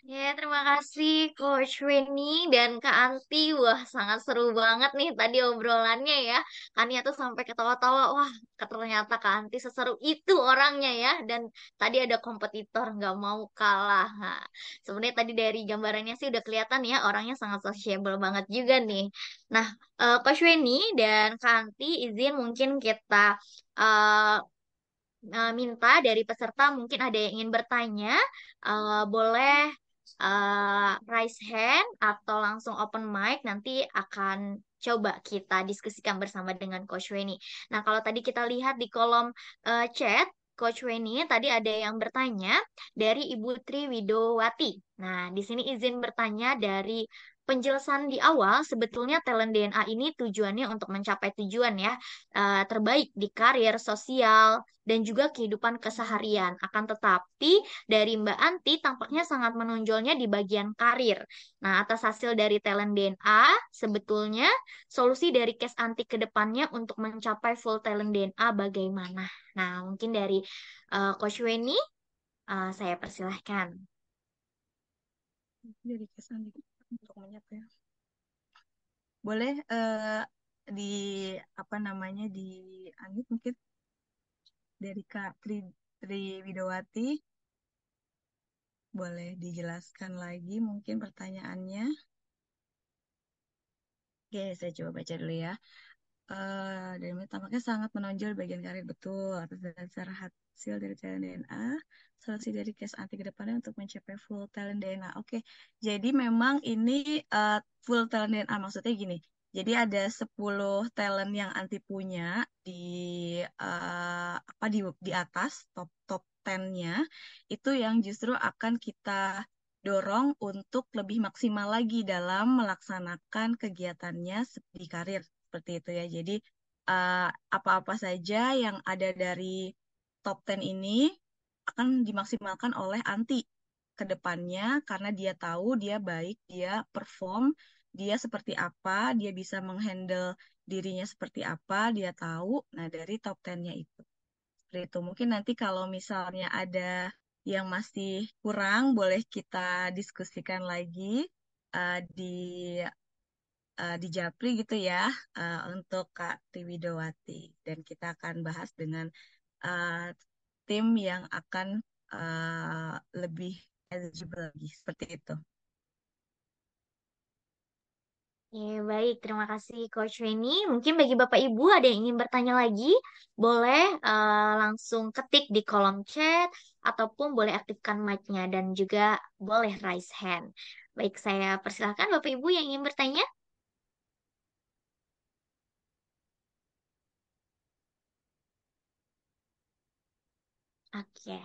S1: Ya, terima kasih Coach Weni dan Kak Anti. Wah, sangat seru banget nih tadi obrolannya ya. Kania tuh sampai ketawa-tawa. Wah, ternyata Kak Anti seseru itu orangnya ya. Dan tadi ada kompetitor, nggak mau kalah. Nah, sebenarnya tadi dari gambarannya sih udah kelihatan ya, orangnya sangat sociable banget juga nih. Nah, Coach Weni dan Kak Anti izin mungkin kita eh, minta dari peserta mungkin ada yang ingin bertanya, boleh raise hand atau langsung open mic, nanti akan coba kita diskusikan bersama dengan Coach Weni. Nah, kalau tadi kita lihat di kolom chat, Coach Weni tadi ada yang bertanya dari Ibu Tri Widowati. Nah, di sini izin bertanya dari penjelasan di awal, sebetulnya talent DNA ini tujuannya untuk mencapai tujuan ya, terbaik di karir, sosial, dan juga kehidupan keseharian. Akan tetapi dari Mbak Anti tampaknya sangat menonjolnya di bagian karir. Nah, atas hasil dari talent DNA, sebetulnya solusi dari case Anti ke depannya untuk mencapai full talent DNA bagaimana? Nah, mungkin dari Coach Weni, saya persilahkan.
S2: Dari kesan untuk menyapa ya. Boleh di apa namanya di Anit mungkin dari Kak Tri Widowati boleh dijelaskan lagi mungkin pertanyaannya. Oke, saya coba baca dulu ya. Dan tampaknya sangat menonjol bagian karir betul atas dasar hasil dari talent DNA, seleksi dari case anti ke depannya untuk mencapai full talent DNA. Oke, jadi memang ini full talent DNA maksudnya gini. Jadi ada 10 talent yang anti punya di apa di atas top top 10-nya itu yang justru akan kita dorong untuk lebih maksimal lagi dalam melaksanakan kegiatannya di karir seperti itu ya. Jadi eh, apa-apa saja yang ada dari top 10 ini akan dimaksimalkan oleh Anti ke depannya karena dia tahu dia baik, dia perform dia seperti apa, dia bisa menghandle dirinya seperti apa, dia tahu. Nah, dari top 10-nya itu. Seperti itu. Mungkin nanti kalau misalnya ada yang masih kurang, boleh kita diskusikan lagi di di Japri gitu ya, untuk Kak Tiwidowati. Dan kita akan bahas dengan uh, tim yang akan lebih eligible lagi. Seperti itu.
S1: Baik, terima kasih Coach Weni. Mungkin bagi Bapak Ibu ada yang ingin bertanya lagi, boleh langsung ketik di kolom chat ataupun boleh aktifkan mic-nya dan juga boleh raise hand. Baik, saya persilahkan Bapak Ibu yang ingin bertanya. Oke.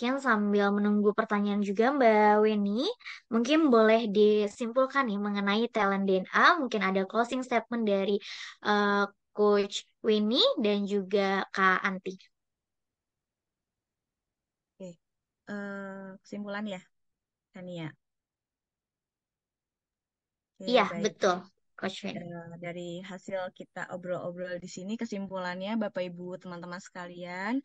S1: Mungkin sambil menunggu pertanyaan juga Mbak Weni, mungkin boleh disimpulkan nih mengenai talent DNA. Mungkin ada closing statement dari eh, Coach Weni dan juga Kak Anti.
S2: Oke. Kesimpulan ya, Tania. Oke,
S1: Iya,
S2: baik.
S1: betul, Coach Weni.
S2: Dari hasil kita obrol-obrol di sini, kesimpulannya Bapak Ibu teman-teman sekalian,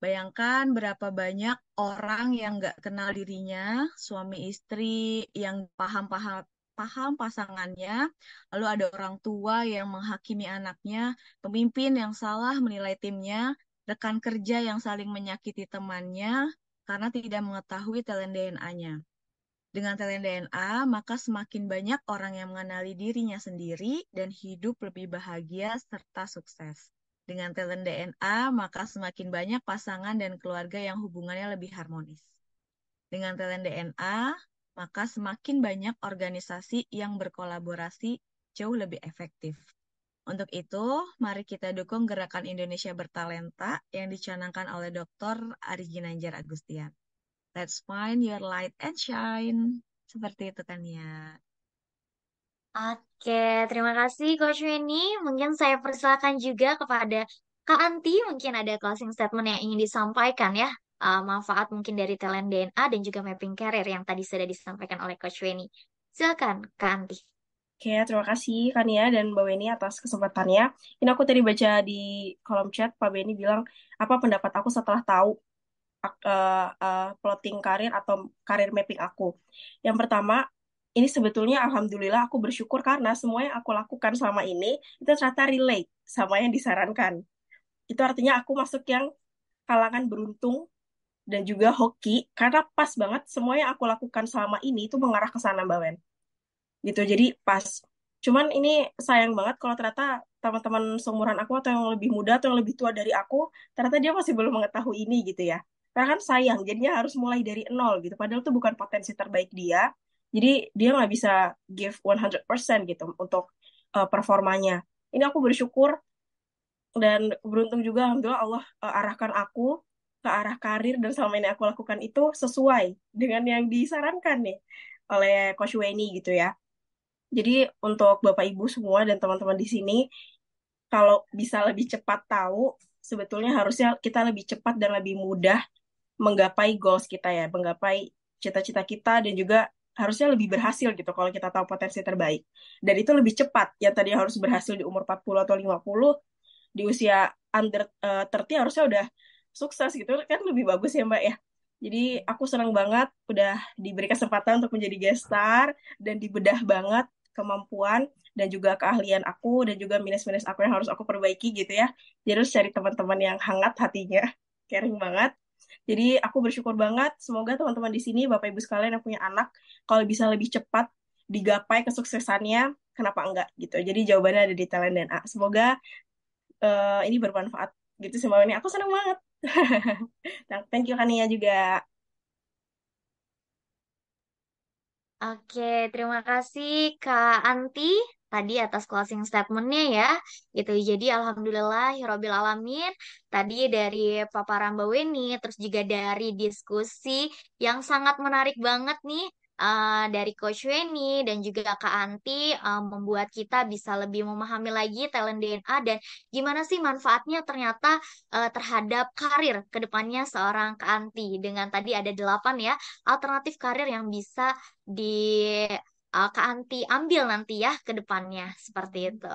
S2: bayangkan berapa banyak orang yang nggak kenal dirinya, suami istri yang paham pasangannya, lalu ada orang tua yang menghakimi anaknya, pemimpin yang salah menilai timnya, rekan kerja yang saling menyakiti temannya karena tidak mengetahui talent DNA-nya. Dengan talent DNA, maka semakin banyak orang yang mengenali dirinya sendiri dan hidup lebih bahagia serta sukses. Dengan talent DNA, maka semakin banyak pasangan dan keluarga yang hubungannya lebih harmonis. Dengan talent DNA, maka semakin banyak organisasi yang berkolaborasi jauh lebih efektif. Untuk itu, mari kita dukung Gerakan Indonesia Bertalenta yang dicanangkan oleh Dr. Ari Ginanjar Agustian. Let's find your light and shine. Seperti itu kan ya.
S1: Oke, terima kasih Coach Weni. Mungkin saya persilakan juga kepada Kak Anti, mungkin ada closing statement yang ingin disampaikan ya. Manfaat mungkin dari talent DNA dan juga mapping career yang tadi sudah disampaikan oleh Coach Weni. Silakan, Kak Anti.
S3: Oke, terima kasih Kania dan Mbak Weni atas kesempatannya. Ini aku tadi baca di kolom chat, Pak Beni bilang, apa pendapat aku setelah tahu plotting karir atau karir mapping aku. Yang pertama, ini sebetulnya alhamdulillah aku bersyukur karena semua yang aku lakukan selama ini itu ternyata relate sama yang disarankan. Itu artinya aku masuk yang kalangan beruntung dan juga hoki karena pas banget semua yang aku lakukan selama ini itu mengarah ke sana Mbak Wen. Gitu, jadi pas. Cuman ini sayang banget kalau ternyata teman-teman seumuran aku atau yang lebih muda atau yang lebih tua dari aku, ternyata dia masih belum mengetahui ini gitu ya. Karena kan sayang, jadinya harus mulai dari nol gitu. Padahal itu bukan potensi terbaik dia. Jadi dia nggak bisa give 100% gitu untuk performanya. Ini aku bersyukur dan beruntung juga alhamdulillah Allah arahkan aku ke arah karir dan selama ini aku lakukan itu sesuai dengan yang disarankan nih oleh Coach Weni gitu ya. Jadi untuk Bapak Ibu semua dan teman-teman di sini, kalau bisa lebih cepat tahu, sebetulnya harusnya kita lebih cepat dan lebih mudah menggapai goals kita ya, menggapai cita-cita kita dan juga harusnya lebih berhasil gitu kalau kita tahu potensi terbaik. Dan itu lebih cepat. Yang tadi harus berhasil di umur 40 atau 50, di usia under 30 harusnya udah sukses gitu kan lebih bagus ya Mbak ya. Jadi aku senang banget udah diberi kesempatan untuk menjadi guest star dan dibedah banget kemampuan dan juga keahlian aku dan juga minus-minus aku yang harus aku perbaiki gitu ya. Jadi harus cari teman-teman yang hangat hatinya, caring banget. Jadi aku bersyukur banget. Semoga teman-teman di sini, Bapak Ibu sekalian yang punya anak, kalau bisa lebih cepat digapai kesuksesannya, kenapa enggak gitu. Jadi jawabannya ada di talent dan A. Semoga ini bermanfaat gitu sih Mbak Weni. Aku senang banget. Nah, thank you Kania juga.
S1: Oke, terima kasih Kak Anti tadi atas closing statementnya ya. Gitu. Jadi alhamdulillah Hirobil Alamin tadi dari paparan Mbak Weni, terus juga dari diskusi yang sangat menarik banget nih dari Coach Weni dan juga Kak Anti membuat kita bisa lebih memahami lagi talent DNA dan gimana sih manfaatnya ternyata terhadap karir ke depannya seorang Kak Anti dengan tadi ada 8 ya alternatif karir yang bisa Kak Anti ambil nanti ya ke depannya seperti itu.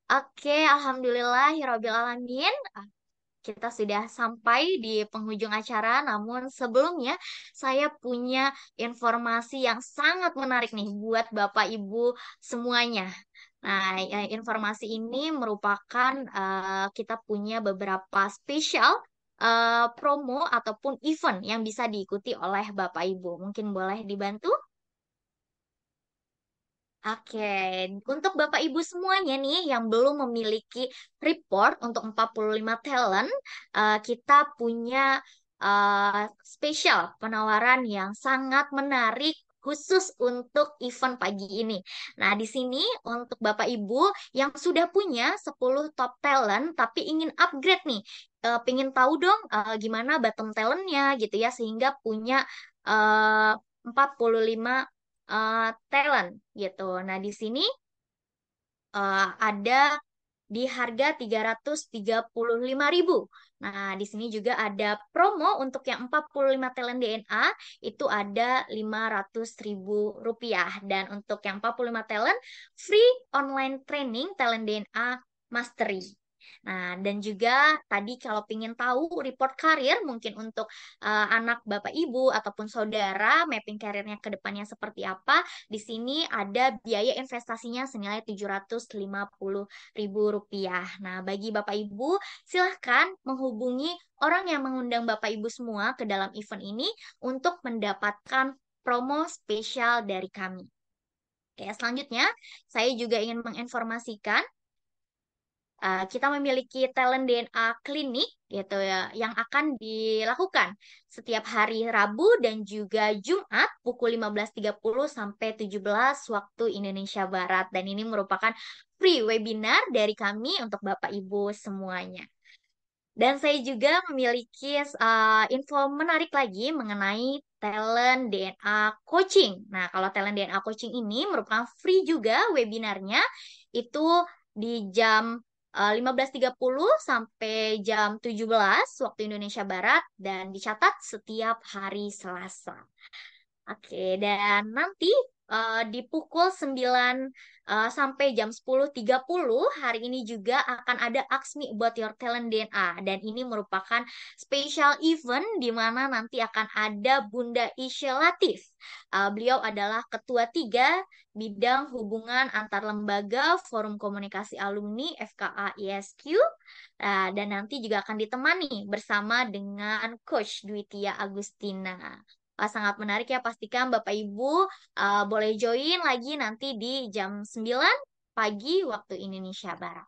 S1: Oke, alhamdulillah, Hirobil Alamin. Kita sudah sampai di penghujung acara, namun sebelumnya saya punya informasi yang sangat menarik nih buat Bapak Ibu semuanya. Nah, informasi ini merupakan kita punya beberapa spesial promo ataupun event yang bisa diikuti oleh Bapak Ibu. Mungkin boleh dibantu? Oke, untuk Bapak Ibu semuanya nih yang belum memiliki report untuk 45 talent, kita punya spesial penawaran yang sangat menarik khusus untuk event pagi ini. Nah, di sini untuk Bapak Ibu yang sudah punya 10 top talent tapi ingin upgrade nih, pengen tahu dong gimana bottom talentnya gitu ya, sehingga punya 45 talent gitu. Nah, di sini ada di harga 335.000. Nah, di sini juga ada promo untuk yang 45 talent DNA itu ada 500.000 rupiah. Dan untuk yang 45 talent free online training talent DNA mastery. Nah, dan juga tadi kalau ingin tahu report karir mungkin untuk anak Bapak Ibu ataupun saudara mapping karirnya ke depannya seperti apa, di sini ada biaya investasinya senilai 750.000 rupiah. Nah, bagi Bapak Ibu, silahkan menghubungi orang yang mengundang Bapak Ibu semua ke dalam event ini untuk mendapatkan promo spesial dari kami. Oke, selanjutnya saya juga ingin menginformasikan kita memiliki talent DNA klinik gitu ya yang akan dilakukan setiap hari Rabu dan juga Jumat pukul 15.30 sampai 17 waktu Indonesia Barat dan ini merupakan free webinar dari kami untuk Bapak Ibu semuanya. Dan saya juga memiliki info menarik lagi mengenai talent DNA coaching. Nah, kalau talent DNA coaching ini merupakan free juga webinarnya itu di jam 15.30 sampai jam 17 waktu Indonesia Barat dan dicatat setiap hari Selasa. Oke, dan nanti di pukul 9 sampai jam 10.30 hari ini juga akan ada Ask Me About Your Talent DNA dan ini merupakan special event di mana nanti akan ada Bunda Isya Latif. Beliau adalah Ketua 3 Bidang Hubungan Antar Lembaga Forum Komunikasi Alumni FKA ISQ. Dan nanti juga akan ditemani bersama dengan Coach Dwitia Agustina. Sangat menarik ya, pastikan Bapak Ibu boleh join lagi nanti di jam 9 pagi waktu Indonesia Barat.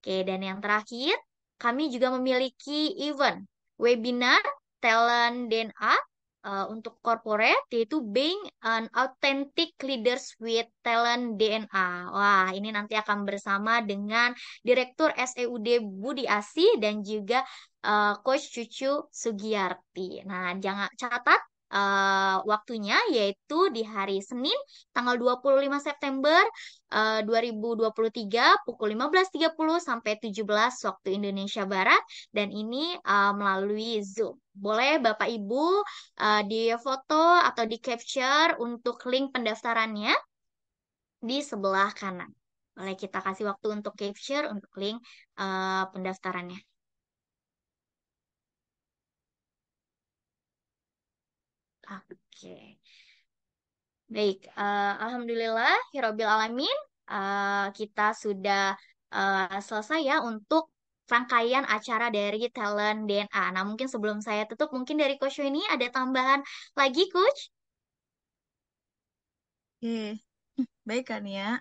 S1: Oke, dan yang terakhir, kami juga memiliki event webinar Talent DNA untuk corporate, yaitu Being an Authentic Leaders with Talent DNA. Wah, ini nanti akan bersama dengan Direktur SEUD Budi Asi dan juga Coach Cucu Sugiyarti. Nah, jangan catat waktunya yaitu di hari Senin tanggal 25 September 2023 pukul 15.30 sampai 17 waktu Indonesia Barat dan ini melalui Zoom. Boleh Bapak Ibu di foto atau di capture untuk link pendaftarannya di sebelah kanan. Boleh kita kasih waktu untuk capture untuk link pendaftarannya. Oke. Baik, Alhamdulillah, Hirobil Alamin, kita sudah selesai ya untuk rangkaian acara dari Talent DNA. Nah, mungkin sebelum saya tutup, mungkin dari Coach ini ada tambahan lagi, Coach?
S2: Oke, baik kan ya.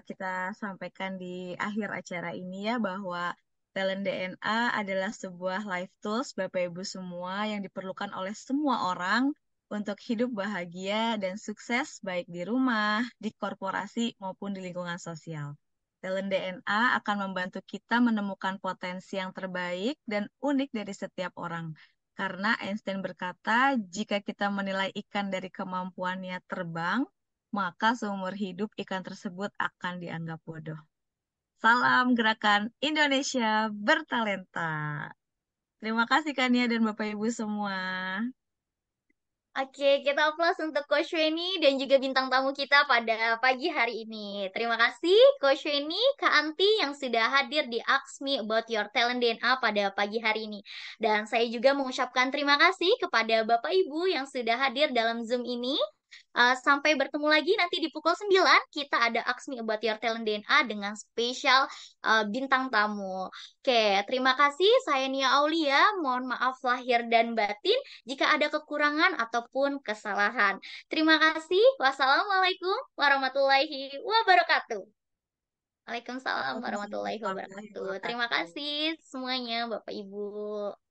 S2: Kita sampaikan di akhir acara ini ya bahwa Talent DNA adalah sebuah life tools Bapak Ibu semua yang diperlukan oleh semua orang untuk hidup bahagia dan sukses baik di rumah, di korporasi maupun di lingkungan sosial. Talent DNA akan membantu kita menemukan potensi yang terbaik dan unik dari setiap orang. Karena Einstein berkata, jika kita menilai ikan dari kemampuannya terbang, maka seumur hidup ikan tersebut akan dianggap bodoh. Salam gerakan Indonesia bertalenta. Terima kasih Kania dan Bapak Ibu semua.
S1: Oke, kita aplaus untuk Coach Weni dan juga bintang tamu kita pada pagi hari ini. Terima kasih Coach Weni, Kak Anti yang sudah hadir di Ask Me About Your Talent DNA pada pagi hari ini. Dan saya juga mengucapkan terima kasih kepada Bapak Ibu yang sudah hadir dalam Zoom ini. Sampai bertemu lagi nanti di pukul 9 kita ada Ask Me About Your Talent DNA dengan spesial bintang tamu. Oke, terima kasih. Saya Nia Aulia. Mohon maaf lahir dan batin jika ada kekurangan ataupun kesalahan. Terima kasih. Wassalamualaikum warahmatullahi wabarakatuh. Waalaikumsalam warahmatullahi
S2: Waalaikumsalam warahmatullahi
S1: wabarakatuh. Terima
S2: wabarakatuh.
S1: kasih semuanya, Bapak Ibu.